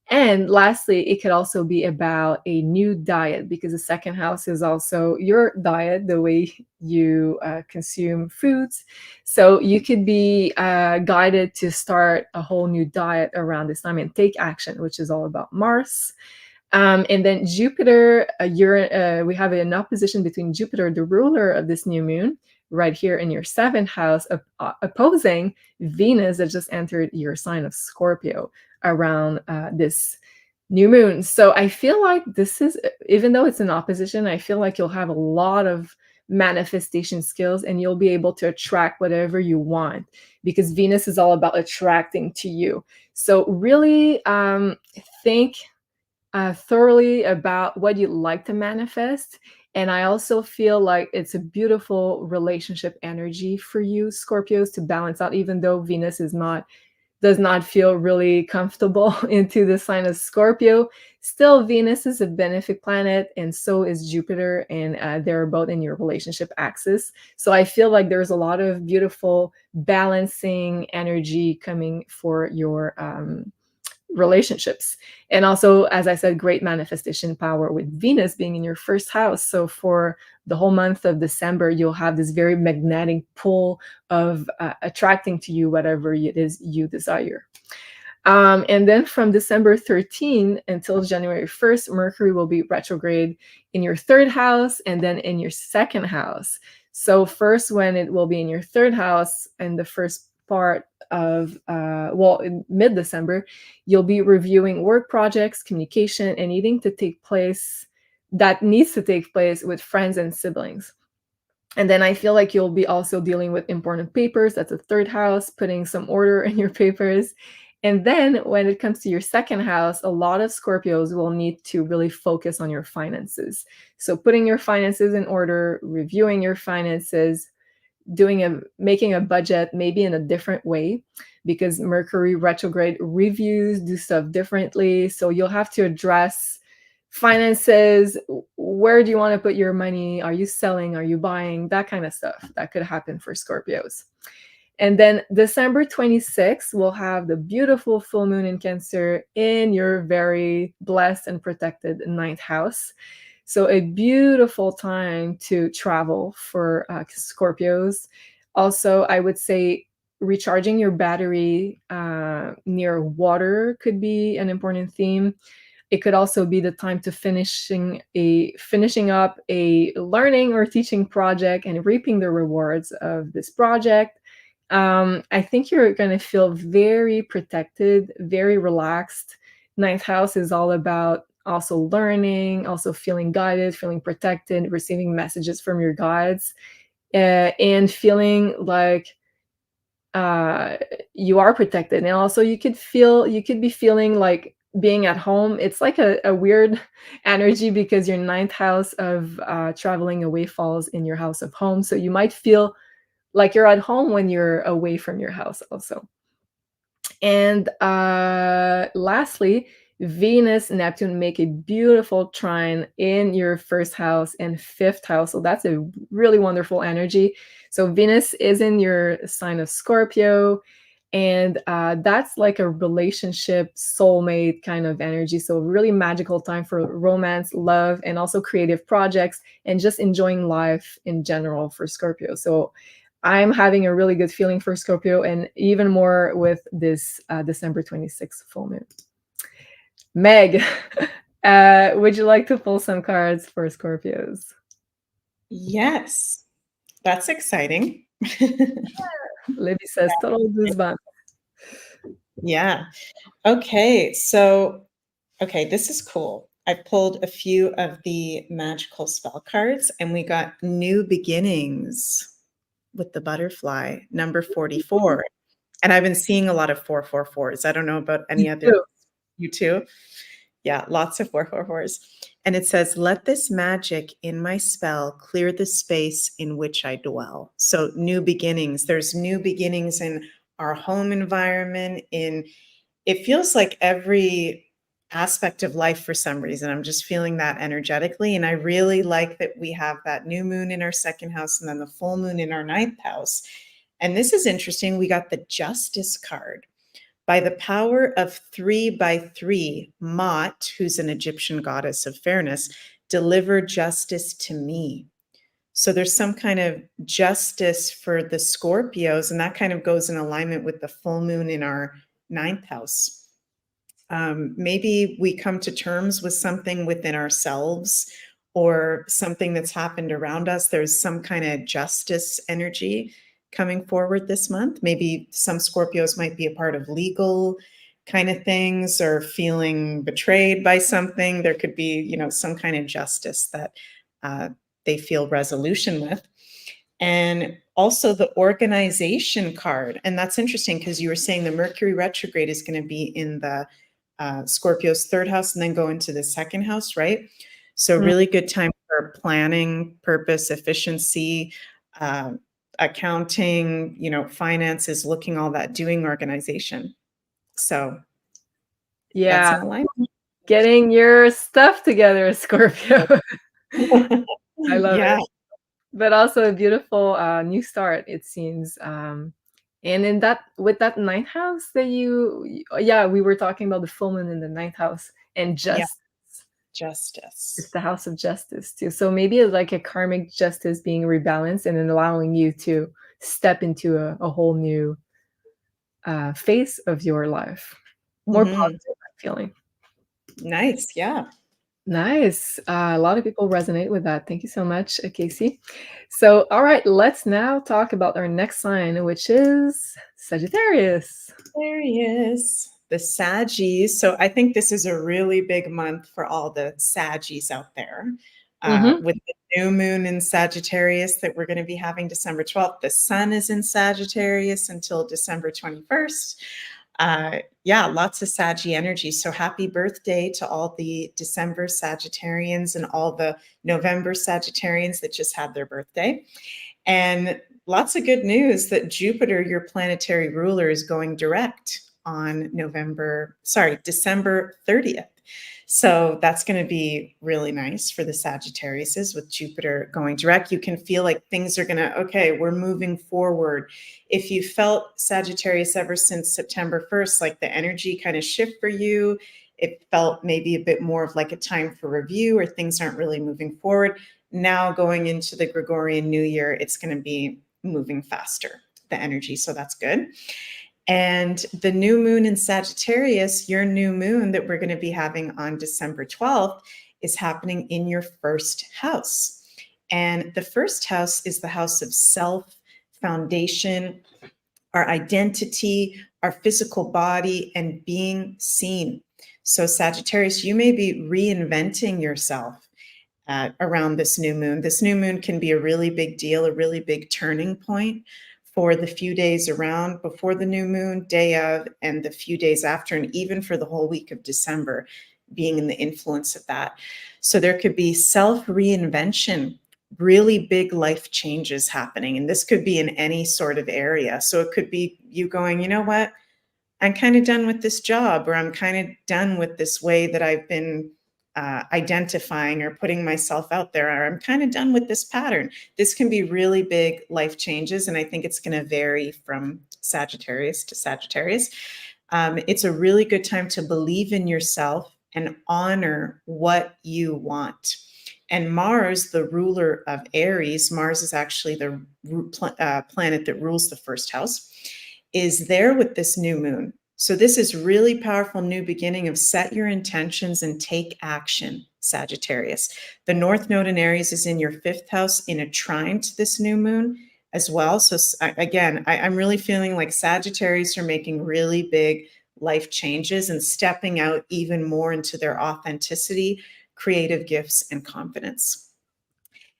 And lastly, it could also be about a new diet, because the second house is also your diet, the way you consume foods. So you could be guided to start a whole new diet around this time and take action, which is all about Mars. And then Jupiter, we have an opposition between Jupiter, the ruler of this new moon, right here in your seventh house, opposing Venus that just entered your sign of Scorpio around this New moon. So I feel like this is, even though it's an opposition, I feel like you'll have a lot of manifestation skills and you'll be able to attract whatever you want because Venus is all about attracting to you. So really think thoroughly about what you'd like to manifest. And I also feel like it's a beautiful relationship energy for you, Scorpios, to balance out, even though Venus does not feel really comfortable into the sign of Scorpio. Still, Venus is a benefic planet, and so is Jupiter, and they're both in your relationship axis. So I feel like there's a lot of beautiful balancing energy coming for your relationships. And also, as I said, great manifestation power with Venus being in your first house. So for the whole month of December, you'll have this very magnetic pull of attracting to you whatever it is you desire. And then from December 13 until January 1st, Mercury will be retrograde in your third house and then in your second house. So first, when it will be in your third house in the first part of, well, in mid-December, you'll be reviewing work projects, communication, and needing to take place, that needs to take place with friends and siblings. And then I feel like you'll be also dealing with important papers. That's a third house, putting some order in your papers. And then when it comes to your second house, a lot of Scorpios will need to really focus on your finances. So putting your finances in order, reviewing your finances, making a budget maybe in a different way, because Mercury retrograde reviews, do stuff differently. So you'll have to address finances. Where do you want to put your money? Are you selling? Are you buying? That kind of stuff that could happen for Scorpios. And then December 26th, we'll have the beautiful full moon in Cancer in your very blessed and protected ninth house. So a beautiful time to travel for Scorpios. Also, I would say recharging your battery near water could be an important theme. It could also be the time to finishing up a learning or teaching project and reaping the rewards of this project. I think you're going to feel very protected, very relaxed. Ninth house is all about also learning, also feeling guided, feeling protected, receiving messages from your guides, and feeling like you are protected. And also you could be feeling like being at home. It's like a weird energy because your ninth house of traveling away falls in your house of home. So you might feel like you're at home when you're away from your house also. And lastly, Venus, Neptune make a beautiful trine in your first house and fifth house. So that's a really wonderful energy. So Venus is in your sign of Scorpio. And that's like a relationship soulmate kind of energy. So really magical time for romance, love, and also creative projects and just enjoying life in general for Scorpio. So I'm having a really good feeling for Scorpio, and even more with this December 26th full moon. Meg, would you like to pull some cards for Scorpios? Yes, that's exciting. Libby says total goosebumps. Yeah. Okay. So, okay, this is cool. I pulled a few of the magical spell cards and we got new beginnings with the butterfly, number 44. And I've been seeing a lot of 444s. I don't know about any other. You too? Yeah, lots of 444s. And it says, let this magic in my spell clear the space in which I dwell. So new beginnings. There's new beginnings in our home environment. It feels like every aspect of life for some reason. I'm just feeling that energetically. And I really like that we have that new moon in our second house and then the full moon in our ninth house. And this is interesting. We got the Justice card. By the power of 3 by 3, Mot, who's an Egyptian goddess of fairness, deliver justice to me. So there's some kind of justice for the Scorpios, and that kind of goes in alignment with the full moon in our ninth house. Maybe we come to terms with something within ourselves or something that's happened around us. There's some kind of justice energy coming forward this month. Maybe some Scorpios might be a part of legal kind of things, or feeling betrayed by something. There could be, you know, some kind of justice that they feel resolution with. And also the organization card. And that's interesting because you were saying the Mercury retrograde is going to be in the Scorpio's third house and then go into the second house, right? So really good time for planning, purpose, efficiency, accounting, you know, finances, looking all that, doing organization. So that's Yeah, an alignment. getting your stuff together, Scorpio. I love Yeah. it. But also a beautiful new start, it seems. And in that, with that ninth house that yeah, we were talking about the full moon in the ninth house, and Yeah. justice. It's Justice. the house of justice too. So maybe it's like a karmic justice being rebalanced and then allowing you to step into a whole new phase of your life. More positive, I'm feeling. Nice. Yeah. Nice. A lot of people resonate with that. Thank you so much, Casey. So, all right, let's now talk about our next sign, which is Sagittarius. There he is. The Saggies. So I think this is a really big month for all the Saggies out there. With the new moon in Sagittarius that we're going to be having December 12th. The sun is in Sagittarius until December 21st. Yeah, lots of Saggy energy. So happy birthday to all the December Sagittarians and all the November Sagittarians that just had their birthday. And lots of good news that Jupiter, your planetary ruler, is going direct on December 30th. So that's going to be really nice for the Sagittariuses with Jupiter going direct. You can feel like things are going to, okay, we're moving forward. If you felt Sagittarius ever since September 1st, like the energy kind of shift for you, it felt maybe a bit more of like a time for review or things aren't really moving forward. Now going into the Gregorian New Year, it's going to be moving faster, the energy. So that's good. And the new moon in Sagittarius, your new moon that we're going to be having on December 12th, is happening in your first house. And the first house is the house of self, foundation, our identity, our physical body, and being seen. So Sagittarius, you may be reinventing yourself around this new moon. This new moon can be a really big deal, a really big turning point for the few days around before the new moon, day of, and the few days after, and even for the whole week of December, being in the influence of that. So there could be self-reinvention, really big life changes happening. And this could be in any sort of area. So it could be you going, you know what? I'm kind of done with this job, or I'm kind of done with this way that I've been identifying or putting myself out there, or I'm kind of done with this pattern. This can be really big life changes, and I think it's going to vary from Sagittarius to Sagittarius. It's a really good time to believe in yourself and honor what you want. And Mars, the ruler of Aries, Mars is actually the planet that rules the first house, is there with this new moon. So this is really powerful new beginning of set your intentions and take action, Sagittarius. The North Node in Aries is in your fifth house in a trine to this new moon as well. So again, I'm really feeling like Sagittarius are making really big life changes and stepping out even more into their authenticity, creative gifts, and confidence.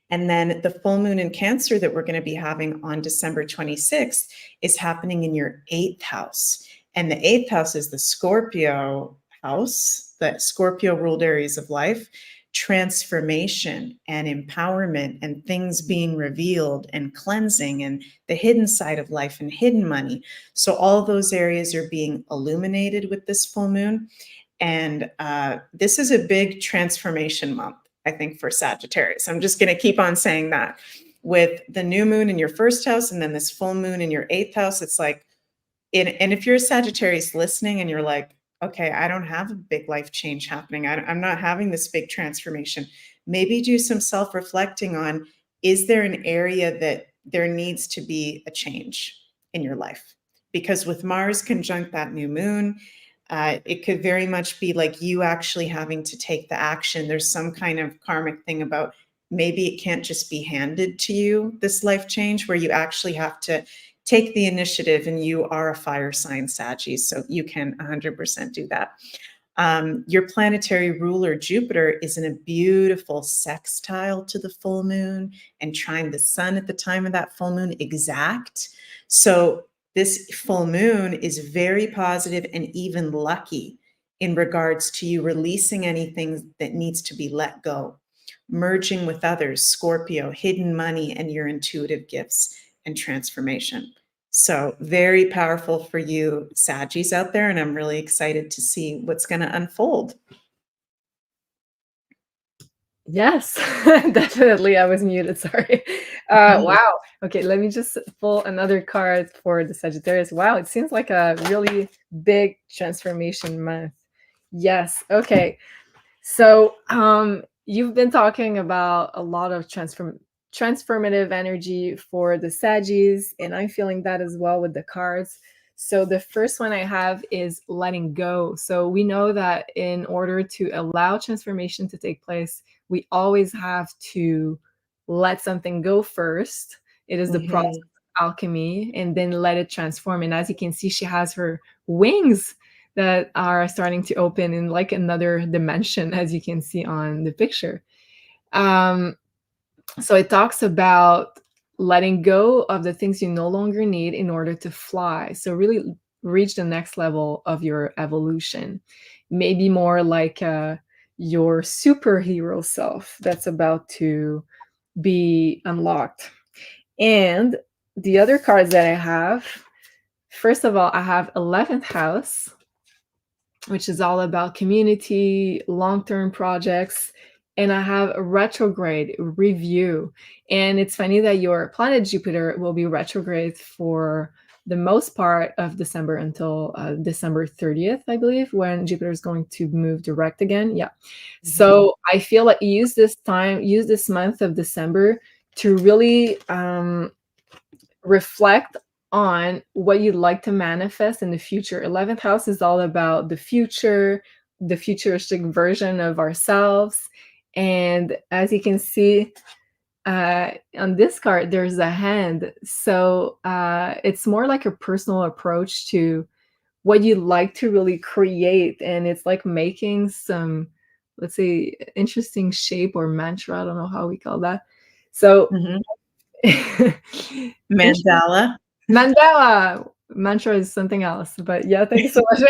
And then the full moon in Cancer that we're going to be having on December 26th is happening in your eighth house. And the eighth house is the Scorpio house, the Scorpio ruled areas of life, transformation and empowerment and things being revealed and cleansing and the hidden side of life and hidden money. So all those areas are being illuminated with this full moon. And this is a big transformation month, I think, for Sagittarius. I'm just going to keep on saying that. With the new moon in your first house and then this full moon in your eighth house, it's like, and if you're a Sagittarius listening and you're like, okay, I don't have a big life change happening, I'm not having this big transformation, maybe do some self-reflecting on, is there an area that there needs to be a change in your life? Because with Mars conjunct that new moon, it could very much be like you actually having to take the action. There's some kind of karmic thing about maybe it can't just be handed to you, this life change, where you actually have to take the initiative, and you are a fire sign, Saggy, so you can 100% do that. Your planetary ruler, Jupiter, is in a beautiful sextile to the full moon and trine the sun at the time of that full moon exact. So this full moon is very positive and even lucky in regards to you releasing anything that needs to be let go, merging with others, Scorpio, hidden money, and your intuitive gifts and transformation. So very powerful for you Saggies out there, and I'm really excited to see what's going to unfold. Yes, definitely. I was muted, sorry. Wow. Okay, let me just pull another card for the Sagittarius. Wow, it seems like a really big transformation month. Yes, okay. So you've been talking about a lot of transformative energy for the Saggies, and I'm feeling that as well with the cards. So the first one I have is letting go. So we know that in order to allow transformation to take place, we always have to let something go first. It is the process of alchemy, and then let it transform. And as you can see, she has her wings that are starting to open in like another dimension, as you can see on the picture. So it talks about letting go of the things you no longer need in order to fly. So really reach the next level of your evolution. Maybe more like your superhero self that's about to be unlocked. And the other cards that I have, first of all, I have 11th house, which is all about community, long-term projects. And I have a retrograde review. And it's funny that your planet Jupiter will be retrograde for the most part of December until December 30th, I believe, when Jupiter is going to move direct again. Yeah. So I feel like use this month of December to really reflect on what you'd like to manifest in the future. 11th house is all about the future, the futuristic version of ourselves. And as you can see on this card, there's a hand. So it's more like a personal approach to what you'd like to really create. And it's like making some, let's say, interesting shape or mantra. I don't know how we call that. So Mandala. Mandela mantra is something else, but yeah, thank you so much.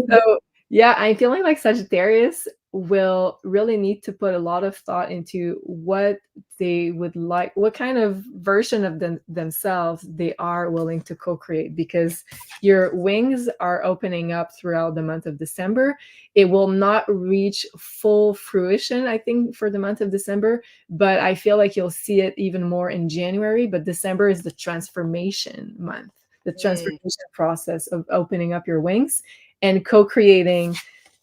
So yeah, I'm feeling like Sagittarius will really need to put a lot of thought into what they would like, what kind of version of themselves they are willing to co-create, because your wings are opening up throughout the month of December. It will not reach full fruition, I think, for the month of December, but I feel like you'll see it even more in January. But December is the transformation month, the transformation process of opening up your wings and co-creating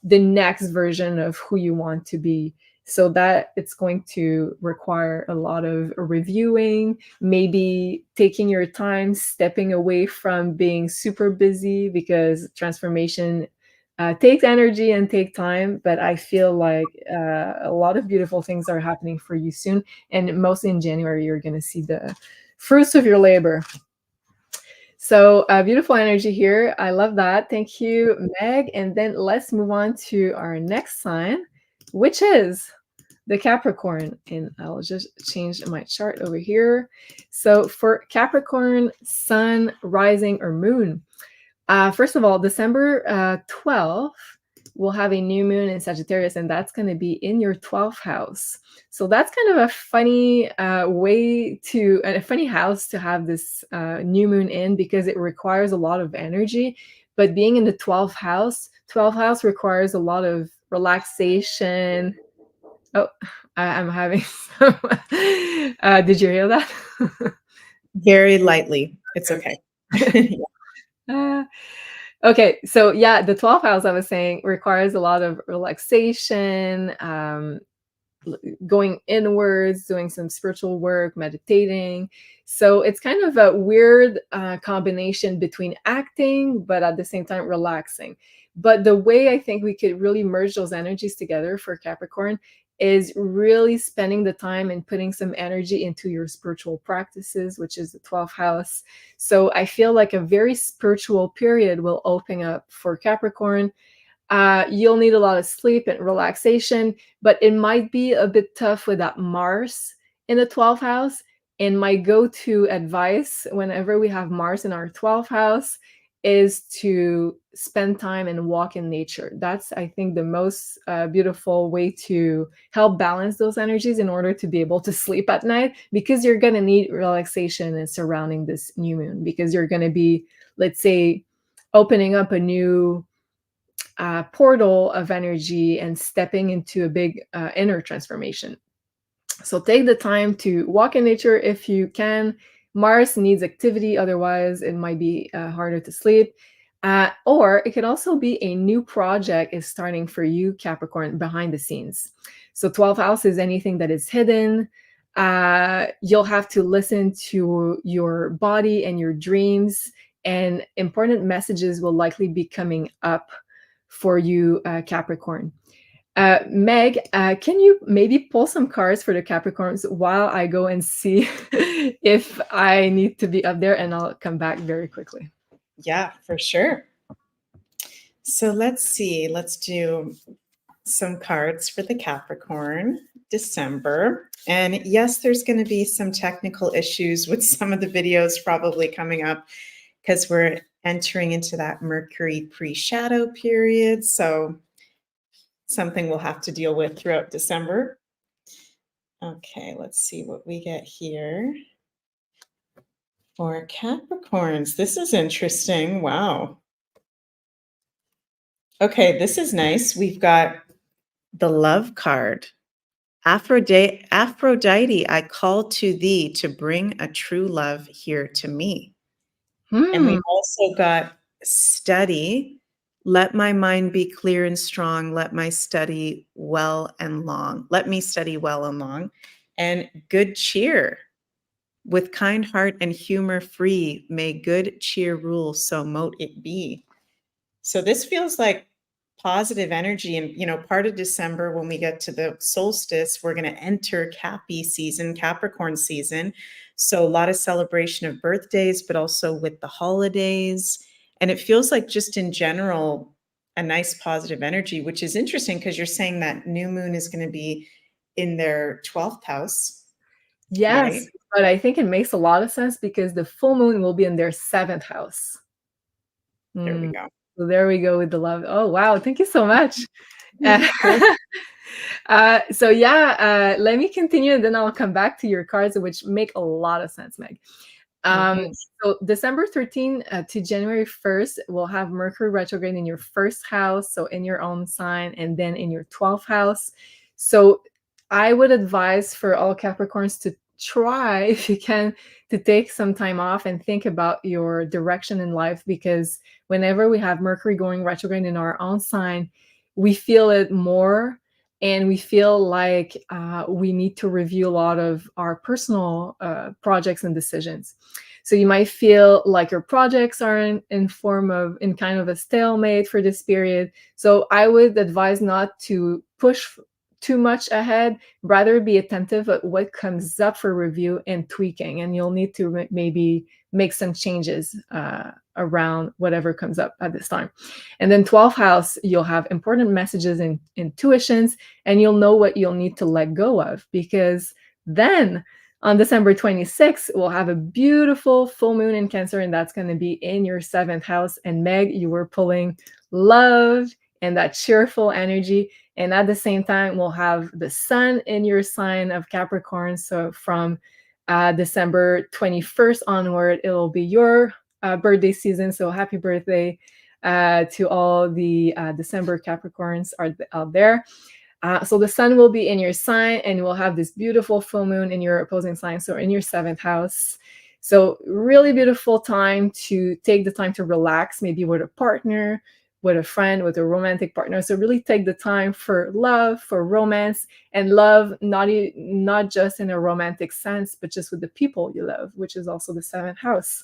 the next version of who you want to be. So that it's going to require a lot of reviewing, maybe taking your time, stepping away from being super busy, because transformation takes energy and take time. But I feel like a lot of beautiful things are happening for you soon. And mostly in January, you're going to see the fruits of your labor. So beautiful energy here. I love that. Thank you, Meg. And then let's move on to our next sign, which is the Capricorn. And I'll just change my chart over here. So for Capricorn, sun, rising, or moon. First of all, December 12th, we'll have a new moon in Sagittarius, and that's going to be in your 12th house. So that's kind of a funny a funny house to have this new moon in, because it requires a lot of energy. But being in the 12th house requires a lot of relaxation. Oh, I'm having some. Did you hear that? Very lightly. It's okay. Okay, so yeah, the 12th house, I was saying, requires a lot of relaxation, going inwards, doing some spiritual work, meditating. So it's kind of a weird combination between acting, but at the same time relaxing. But the way I think we could really merge those energies together for Capricorn is really spending the time and putting some energy into your spiritual practices, which is the 12th house. So I feel like a very spiritual period will open up for Capricorn. You'll need a lot of sleep and relaxation, but it might be a bit tough with that Mars in the 12th house. And my go-to advice whenever we have Mars in our 12th house is to spend time and walk in nature. That's, I think, the most beautiful way to help balance those energies in order to be able to sleep at night, because you're going to need relaxation and surrounding this new moon, because you're going to be, let's say, opening up a new portal of energy and stepping into a big inner transformation. So take the time to walk in nature if you can. Mars needs activity, otherwise it might be harder to sleep. Or it could also be a new project is starting for you, Capricorn, behind the scenes. So 12th house is anything that is hidden. You'll have to listen to your body and your dreams, and important messages will likely be coming up for you, Capricorn. Meg, can you maybe pull some cards for the Capricorns while I go and see if I need to be up there, and I'll come back very quickly. Yeah, for sure. So let's see. Let's do some cards for the Capricorn December. And yes, there's going to be some technical issues with some of the videos probably coming up because we're entering into that Mercury pre-shadow period. So something we'll have to deal with throughout December. Okay, let's see what we get here for Capricorns. This is interesting. Wow. Okay, this is nice. We've got the love card. Aphrodite, I call to thee to bring a true love here to me. And we've also got study. Let my mind be clear and strong. Let my study well and long. Let me study well and long. And good cheer. With kind heart and humor free, may good cheer rule, so mote it be. So this feels like positive energy. And, you know, part of December, when we get to the solstice, we're going to enter Cappy season, Capricorn season. So a lot of celebration of birthdays, but also with the holidays. And it feels like just in general, a nice positive energy, which is interesting because you're saying that new moon is going to be in their 12th house. Yes, right? but I think it makes a lot of sense because the full moon will be in their 7th house. There we go. So there we go with the love. Oh, wow. Thank you so much. So yeah, let me continue and then I'll come back to your cards, which make a lot of sense, Meg. So December 13 to January 1st, we'll have Mercury retrograde in your 1st house, so in your own sign, and then in your 12th house. So I would advise for all Capricorns to try, if you can, to take some time off and think about your direction in life, because whenever we have Mercury going retrograde in our own sign, we feel it more, and we feel like we need to review a lot of our personal projects and decisions. So you might feel like your projects are in kind of a stalemate for this period. So I would advise not to push too much ahead, rather be attentive at what comes up for review and tweaking, and you'll need to maybe make some changes around whatever comes up at this time. And then 12th house, you'll have important messages and intuitions, and you'll know what you'll need to let go of, because then on December 26th, we'll have a beautiful full moon in Cancer, and that's going to be in your 7th house. And Meg, you were pulling love and that cheerful energy. And at the same time, we'll have the sun in your sign of Capricorn. So from December 21st onward, it'll be your birthday season. So happy birthday to all the December Capricorns out there. So the sun will be in your sign, and we'll have this beautiful full moon in your opposing sign, so in your 7th house. So really beautiful time to take the time to relax, maybe with a partner, with a friend, with a romantic partner. So really take the time for love, for romance, and love not just in a romantic sense, but just with the people you love, which is also the 7th house.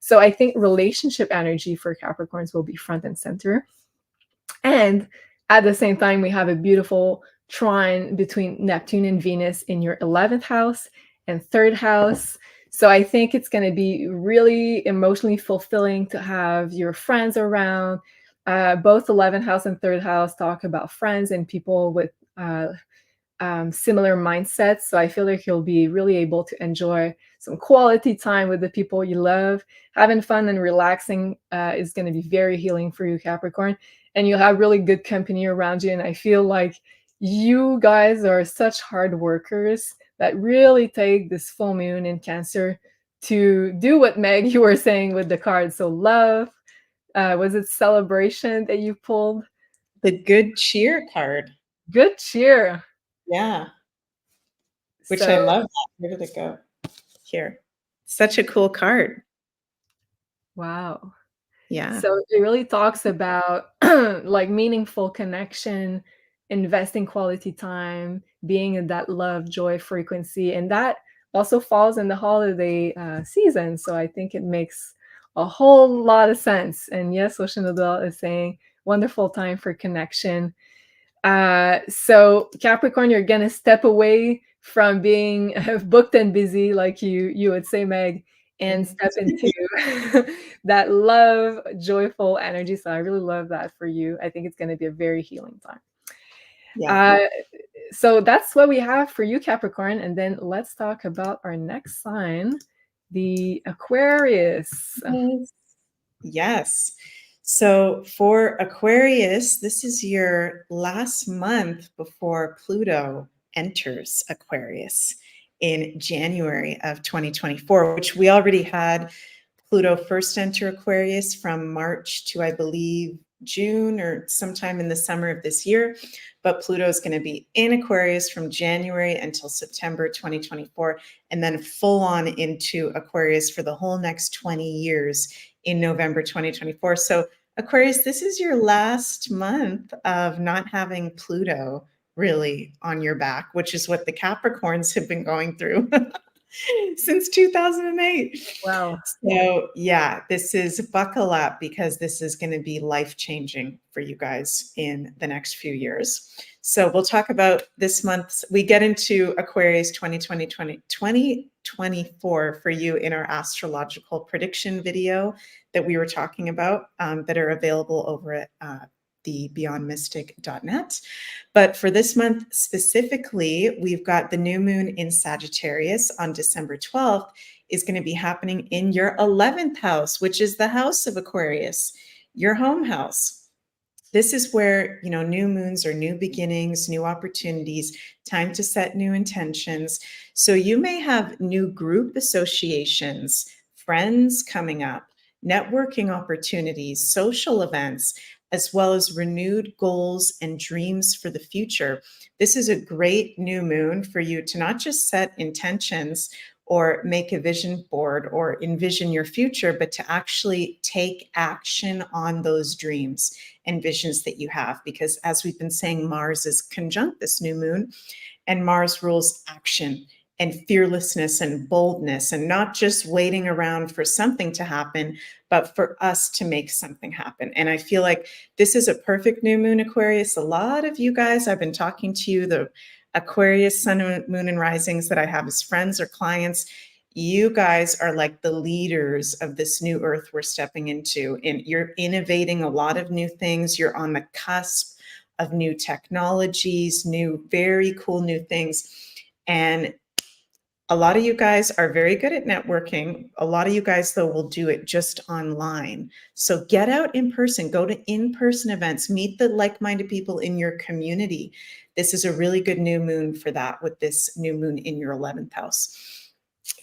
So I think relationship energy for Capricorns will be front and center. And at the same time, we have a beautiful trine between Neptune and Venus in your 11th house and 3rd house. So I think it's going to be really emotionally fulfilling to have your friends around. Both 11th house and 3rd house talk about friends and people with similar mindsets. So I feel like you'll be really able to enjoy some quality time with the people you love. Having fun and relaxing is going to be very healing for you, Capricorn. And you'll have really good company around you. And I feel like you guys are such hard workers that really take this full moon in Cancer to do what Meg, you were saying with the cards. So love, was it celebration that you pulled? The good cheer card. Good cheer. Yeah. Which So, I love that. Where did it go? Here. Such a cool card. wow. Yeah. So it really talks about like meaningful connection, investing quality time, being in that love, joy frequency. And that also falls in the holiday season. So I think it makes a whole lot of sense. And yes, Ocean Adele is saying wonderful time for connection. So Capricorn, you're gonna step away from being booked and busy, like you would say, Meg, and step into that love, joyful energy. So I really love that for you. I think it's gonna be a very healing time. Yeah. So that's what we have for you, Capricorn. And then let's talk about our next sign, the Aquarius. Yes. So for Aquarius, this is your last month before Pluto enters Aquarius in January of 2024, which we already had Pluto first enter Aquarius from March to, I believe, June or sometime in the summer of this year. But Pluto is going to be in Aquarius from January until September 2024, and then full on into Aquarius for the whole next 20 years in November 2024. So Aquarius, this is your last month of not having Pluto really on your back, which is what the Capricorns have been going through since 2008. Wow. So yeah, this is buckle up because this is going to be life-changing for you guys in the next few years. So we'll talk about this month's, we get into Aquarius 2024 for you in our astrological prediction video that we were talking about that are available over at the beyondmystic.net. But for this month specifically, we've got the new moon in Sagittarius on December 12th is going to be happening in your 11th house, which is the house of Aquarius, your home house. This is where, you know, new moons are new beginnings, new opportunities, time to set new intentions. So you may have new group associations, friends coming up, networking opportunities, social events, as well as renewed goals and dreams for the future. This is a great new moon for you to not just set intentions or make a vision board or envision your future, but to actually take action on those dreams and visions that you have. Because as we've been saying, Mars is conjunct this new moon, and Mars rules action and fearlessness and boldness, and not just waiting around for something to happen, but for us to make something happen. And I feel like this is a perfect new moon, Aquarius. A lot of you guys, I've been talking to you, the Aquarius, sun, moon, and risings that I have as friends or clients, you guys are like the leaders of this new earth we're stepping into. And you're innovating a lot of new things. You're on the cusp of new technologies, new, very cool new things. And a lot of you guys are very good at networking. A lot of you guys, though, will do it just online. So get out in person, go to in-person events, meet the like-minded people in your community. This is a really good new moon for that with this new moon in your 11th house.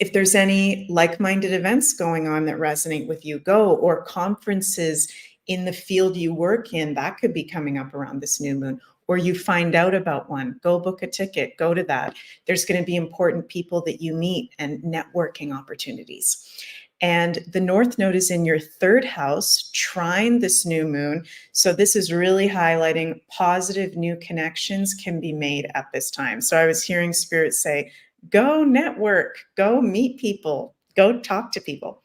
If there's any like-minded events going on that resonate with you, go, or conferences in the field you work in, that could be coming up around this new moon, or you find out about one, go book a ticket, go to that. There's going to be important people that you meet and networking opportunities. And the North Node is in your 3rd house, trine this new moon. So this is really highlighting positive new connections can be made at this time. So I was hearing Spirit say, go network, go meet people, go talk to people.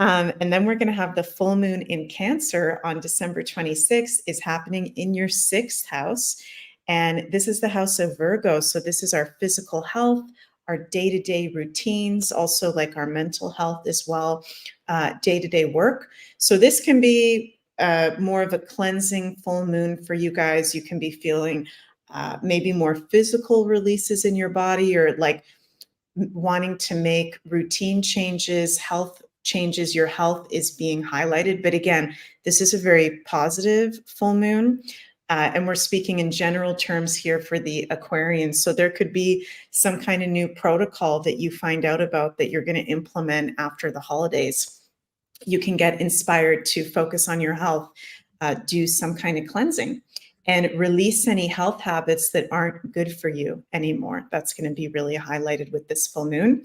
And then we're going to have the full moon in Cancer on December 26th is happening in your 6th house. And this is the house of Virgo. So this is our physical health, our day-to-day routines, also like our mental health as well, day-to-day work. So this can be more of a cleansing full moon for you guys. You can be feeling maybe more physical releases in your body, or like wanting to make routine changes, health changes. Your health is being highlighted. But again, this is a very positive full moon. And we're speaking in general terms here for the Aquarians. So there could be some kind of new protocol that you find out about that you're going to implement after the holidays. You can get inspired to focus on your health, do some kind of cleansing, and release any health habits that aren't good for you anymore. That's going to be really highlighted with this full moon.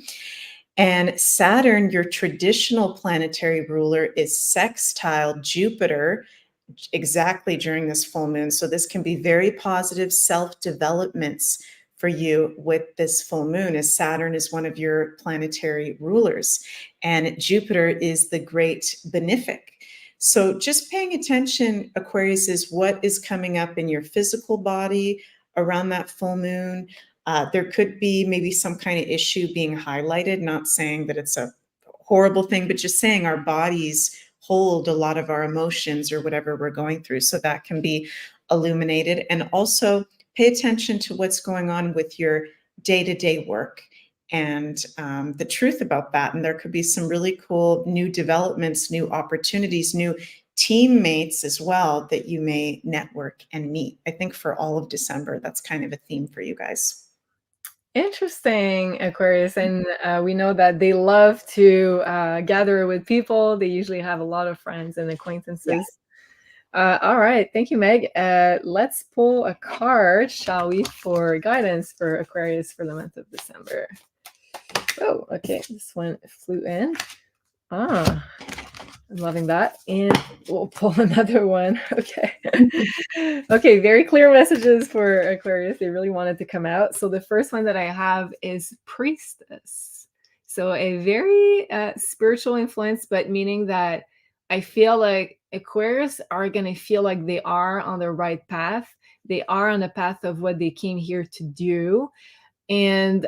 And Saturn, your traditional planetary ruler, is sextile Jupiter exactly during this full moon. So this can be very positive self-developments for you with this full moon, as Saturn is one of your planetary rulers and Jupiter is the great benefic. So just paying attention, Aquarius, is what is coming up in your physical body around that full moon. There could be maybe some kind of issue being highlighted, not saying that it's a horrible thing, but just saying our bodies hold a lot of our emotions or whatever we're going through. So that can be illuminated. And also pay attention to what's going on with your day-to-day work and the truth about that. And there could be some really cool new developments, new opportunities, new teammates as well that you may network and meet. I think for all of December, that's kind of a theme for you guys. Interesting, Aquarius. And we know that they love to gather with people. They usually have a lot of friends and acquaintances. Yeah. All right. Thank you, Meg. Let's pull a card, shall we, for guidance for Aquarius for the month of December. Oh, okay. This one flew in. I'm loving that. And we'll pull another one. Okay. Okay, very clear messages for Aquarius. They really wanted to come out. So the first one that I have is Priestess. So a very spiritual influence, but meaning that I feel like Aquarius are going to feel like they are on the right path. They are on the path of what they came here to do. And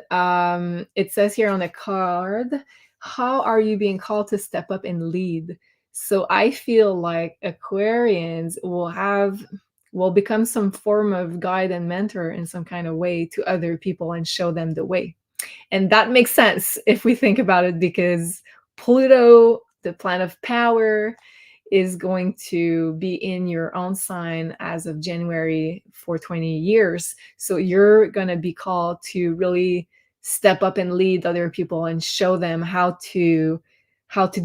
it says here on the card, how are you being called to step up and lead? So I feel like Aquarians will become some form of guide and mentor in some kind of way to other people and show them the way. And that makes sense if we think about it, because Pluto, the planet of power, is going to be in your own sign as of January for 20 years. So you're going to be called to really step up and lead other people and show them how to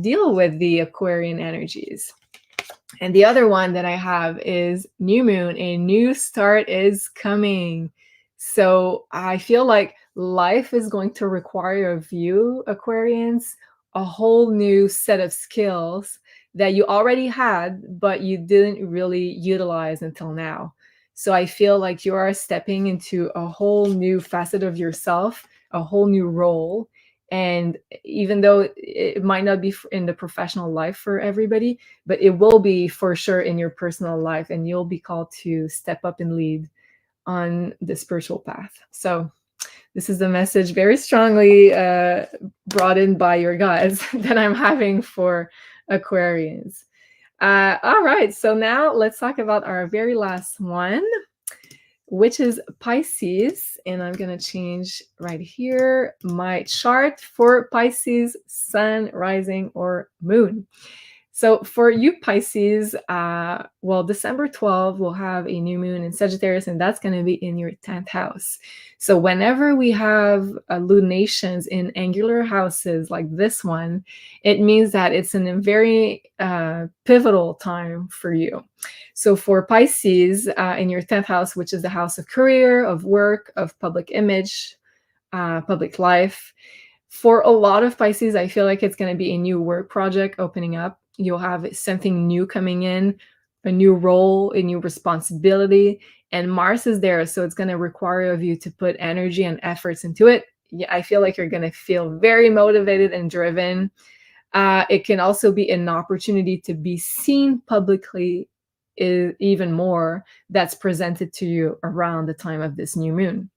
deal with the Aquarian energies. And the other one that I have is new moon. A new start is coming. So I feel like life is going to require of you, Aquarians, a whole new set of skills that you already had, but you didn't really utilize until now. So I feel like you are stepping into a whole new facet of yourself, a whole new role. And even though it might not be in the professional life for everybody, but it will be for sure in your personal life, and you'll be called to step up and lead on the spiritual path. So this is the message very strongly brought in by your guides that I'm having for Aquarians. All right, so now let's talk about our very last one, which is Pisces. And I'm going to change right here my chart for Pisces, sun, rising, or moon. So for you Pisces, well, December 12th, we'll have a new moon in Sagittarius, and that's going to be in your 10th house. So whenever we have lunations in angular houses like this one, it means that it's in a very pivotal time for you. So for Pisces, in your 10th house, which is the house of career, of work, of public image, public life, for a lot of Pisces, I feel like it's going to be a new work project opening up. You'll have something new coming in, a new role, a new responsibility, and Mars is there. So it's going to require of you to put energy and efforts into it. Yeah, I feel like you're going to feel very motivated and driven. It can also be an opportunity to be seen publicly is even more that's presented to you around the time of this new moon.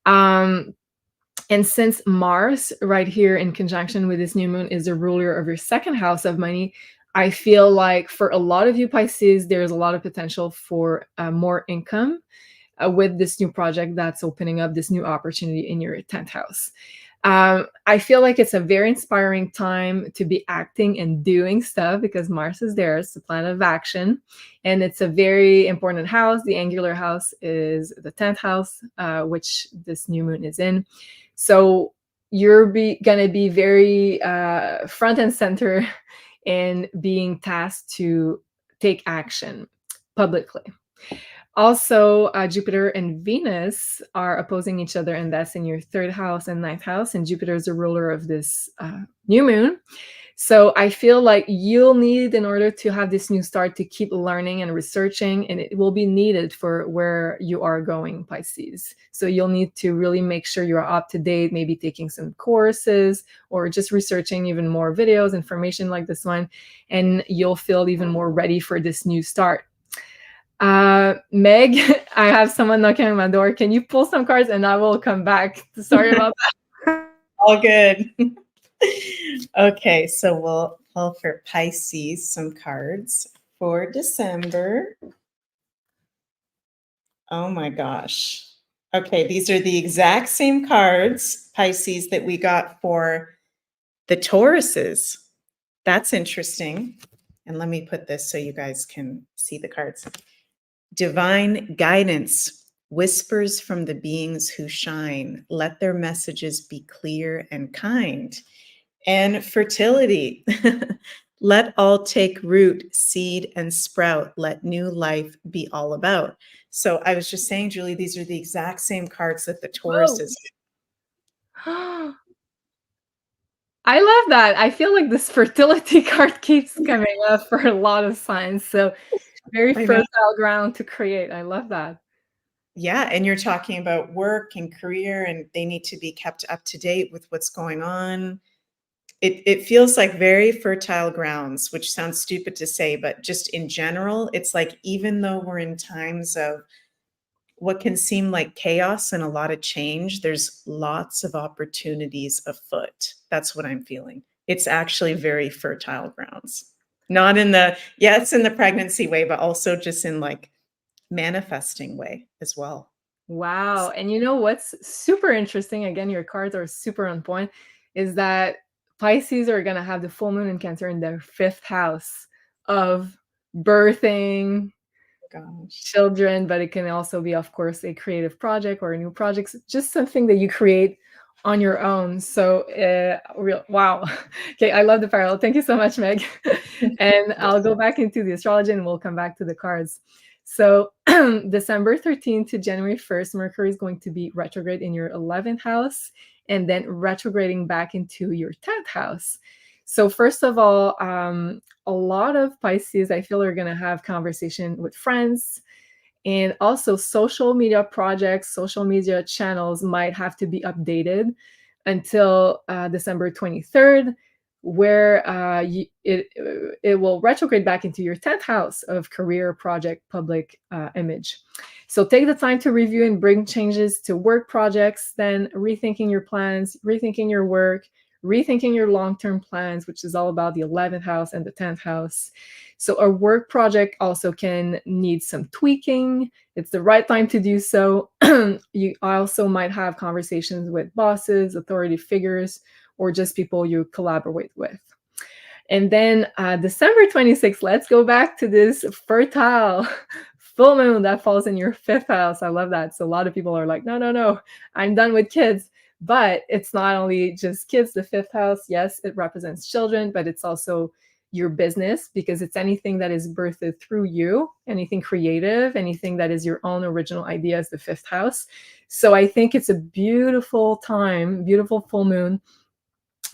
And since Mars right here in conjunction with this new moon is the ruler of your second house of money, I feel like for a lot of you Pisces, there's a lot of potential for more income with this new project that's opening up, this new opportunity in your 10th house. I feel like it's a very inspiring time to be acting and doing stuff because Mars is there. It's the planet of action. And it's a very important house. The angular house is the 10th house, which this new moon is in. So you're going to be very front and center in being tasked to take action publicly. Also, Jupiter and Venus are opposing each other, and that's in your third house and ninth house. And Jupiter is the ruler of this new moon. So I feel like you'll need, in order to have this new start, to keep learning and researching, and it will be needed for where you are going, Pisces. So you'll need to really make sure you're up to date, maybe taking some courses or just researching even more videos, information like this one, and you'll feel even more ready for this new start. Meg, I have someone knocking on my door. Can you pull some cards and I will come back? Sorry about that. All good. Okay, so we'll pull for Pisces some cards for December. Oh my gosh. Okay, these are the exact same cards, Pisces, that we got for the Tauruses. That's interesting. And let me put this so you guys can see the cards. Divine guidance, whispers from the beings who shine. Let their messages be clear and kind. And fertility. Let all take root, seed, and sprout. Let new life be all about. So I was just saying, Julie, these are the exact same cards that the Tauruses. I love that. I feel like this fertility card keeps coming up for a lot of signs. So very fertile ground to create. I love that. Yeah, and you're talking about work and career, and they need to be kept up to date with what's going on. It feels like very fertile grounds, which sounds stupid to say, but just in general, it's like even though we're in times of what can seem like chaos and a lot of change, there's lots of opportunities afoot. That's what I'm feeling. It's actually very fertile grounds. Not in the, it's in the pregnancy way, but also just in like manifesting way as well. Wow. And you know what's super interesting? Again, your cards are super on point, is that Pisces are going to have the full moon in Cancer in their fifth house of birthing children, but it can also be, of course, a creative project or a new project, just something that you create on your own. So wow. Okay, I love the parallel. Thank you so much, Meg. And I'll go back into the astrology and we'll come back to the cards. So December 13th to January 1st, Mercury is going to be retrograde in your 11th house and then retrograding back into your 10th house. So first of all, a lot of Pisces, I feel, are going to have conversation with friends, and also social media projects, social media channels might have to be updated until December 23rd, where it will retrograde back into your 10th house of career, project, public image. So take the time to review and bring changes to work projects, then rethinking your plans, rethinking your work, rethinking your long-term plans, which is all about the 11th house and the 10th house. So a work project also can need some tweaking. It's the right time to do so. You also might have conversations with bosses, authority figures, or just people you collaborate with. And then December 26th, let's go back to this fertile full moon that falls in your fifth house. I love that. So a lot of people are like, no, I'm done with kids. But it's not only just kids, the fifth house. Yes, it represents children, but it's also your business, because it's anything that is birthed through you, anything creative, anything that is your own original idea is the fifth house. So I think it's a beautiful time, beautiful full moon.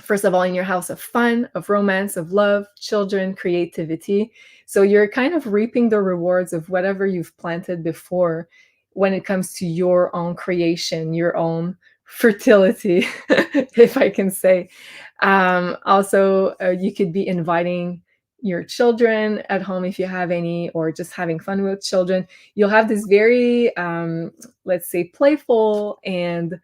First of all, in your house of fun, of romance, of love, children, creativity. So you're kind of reaping the rewards of whatever you've planted before when it comes to your own creation, your own fertility, if I can say. Also, you could be inviting your children at home, if you have any, or just having fun with children, you'll have this very, let's say, playful and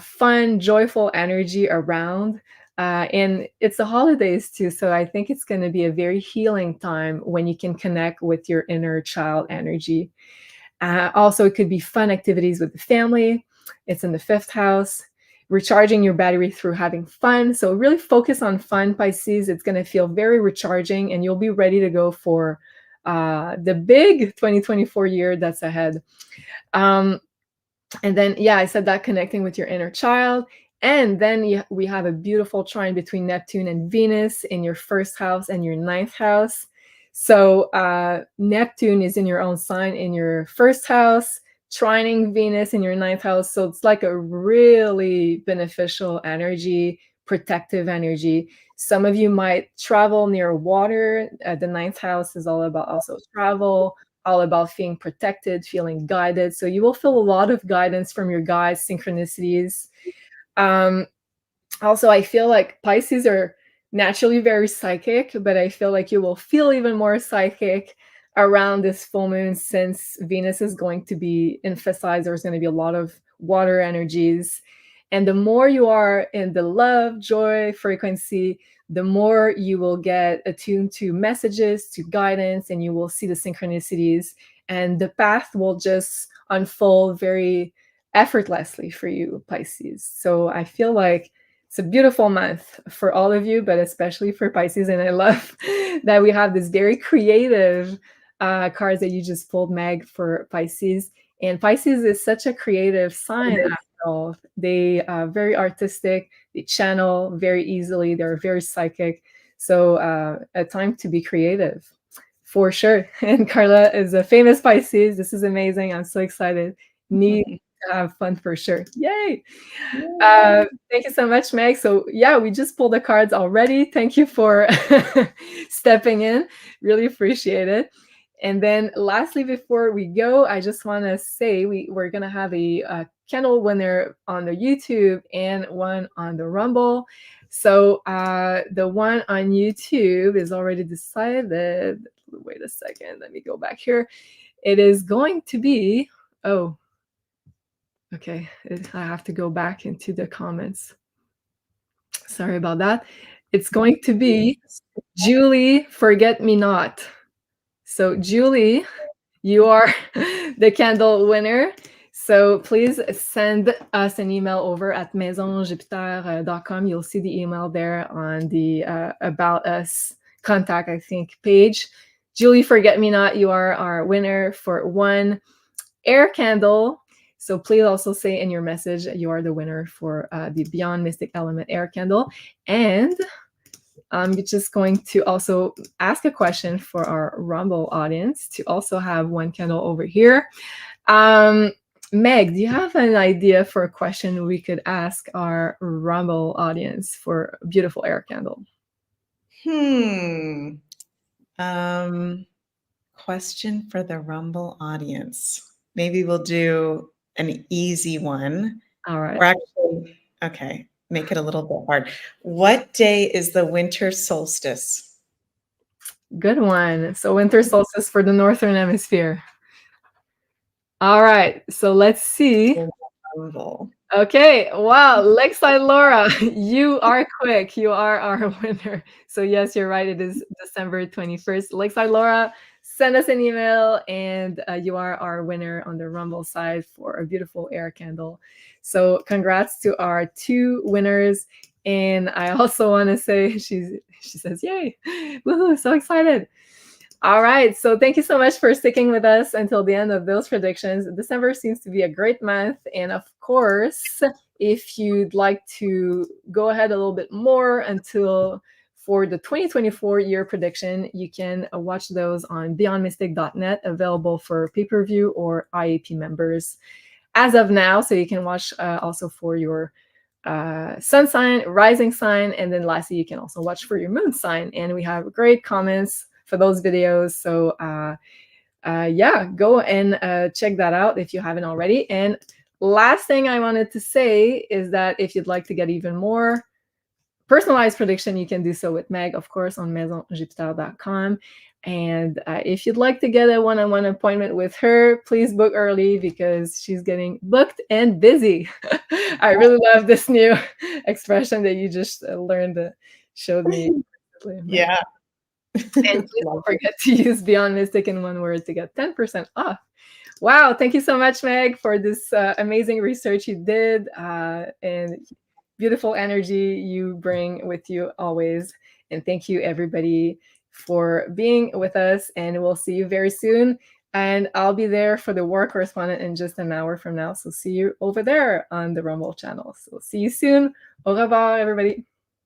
fun, joyful energy around. And it's the holidays too. So I think it's going to be a very healing time when you can connect with your inner child energy. Also, it could be fun activities with the family. It's in the 5th house. Recharging your battery through having fun. So really focus on fun, Pisces. It's going to feel very recharging, and you'll be ready to go for the big 2024 year that's ahead. And then, yeah, I said that, connecting with your inner child. And then we have a beautiful trine between Neptune and Venus in your 1st house and your 9th house. So Neptune is in your own sign in your 1st house, trining Venus in your 9th house. So it's like a really beneficial energy, protective energy. Some of you might travel near water. The 9th house is all about also travel, all about feeling protected, feeling guided. So you will feel a lot of guidance from your guides, synchronicities. Also, I feel like Pisces are naturally very psychic, but I feel like you will feel even more psychic around this full moon, since Venus is going to be emphasized. There's going to be a lot of water energies. And the more you are in the love, joy frequency, the more you will get attuned to messages, to guidance, and you will see the synchronicities. And the path will just unfold very effortlessly for you, Pisces. So I feel like it's a beautiful month for all of you, but especially for Pisces. And I love that we have this very creative cards that you just pulled, Meg, for Pisces. And Pisces is such a creative sign after all. They are very artistic. They channel very easily. They're very psychic. So a time to be creative, for sure. And Carla is a famous Pisces. This is amazing. I'm so excited. Need to have fun for sure. Yay! Thank you so much, Meg. So yeah, we just pulled the cards already. Thank you for stepping in. Really appreciate it. And then lastly, before we go, I just want to say we're going to have a candle winner on the YouTube and one on the Rumble. So the one on YouTube is already decided. Wait a second. Let me go back here. It is going to be, oh, okay. I have to go back into the comments. Sorry about that. It's going to be Julie Forget Me Not. So Julie, you are the candle winner. So please send us an email over at maisonjupiter.com. You'll see the email there on the About Us contact, I think, page. Julie Forget Me Not, you are our winner for one air candle. So please also say in your message you are the winner for the Beyond Mystic Element air candle. And I'm just going to also ask a question for our Rumble audience to also have one candle over here. Meg, do you have an idea for a question we could ask our Rumble audience for a beautiful air candle? Question for the Rumble audience. Maybe we'll do an easy one. All right. Or actually, okay, make it a little bit hard. What day is the winter solstice? Good one. So winter solstice for the Northern Hemisphere. All right. So let's see. Rumble. Okay. Wow. Lakeside Laura, you are quick. You are our winner. So yes, you're right. It is December 21st. Lakeside Laura, send us an email, and you are our winner on the Rumble side for a beautiful air candle. So congrats to our two winners. And I also want to say, she says, yay, woohoo, so excited. All right, so thank you so much for sticking with us until the end of those predictions. December seems to be a great month. And of course, if you'd like to go ahead a little bit more until for the 2024 year prediction, you can watch those on beyondmystic.net, available for pay-per-view or IAP members as of now. So you can watch also for your sun sign, rising sign, and then lastly, you can also watch for your moon sign. And we have great comments for those videos. So yeah, go and check that out if you haven't already. And last thing I wanted to say is that if you'd like to get even more personalized prediction, you can do so with Meg, of course, on MaisonJupiter.com. And if you'd like to get a one-on-one appointment with her, please book early because she's getting booked and busy. I really love this new expression that you just showed me. Yeah. And please don't forget to use Beyond Mystic in one word to get 10% off. Wow, thank you so much, Meg, for this amazing research you did and beautiful energy you bring with you always. And thank you, everybody, for being with us. And we'll see you very soon. And I'll be there for the war correspondent in just an hour from now. So see you over there on the Rumble channel. So see you soon. Au revoir, everybody.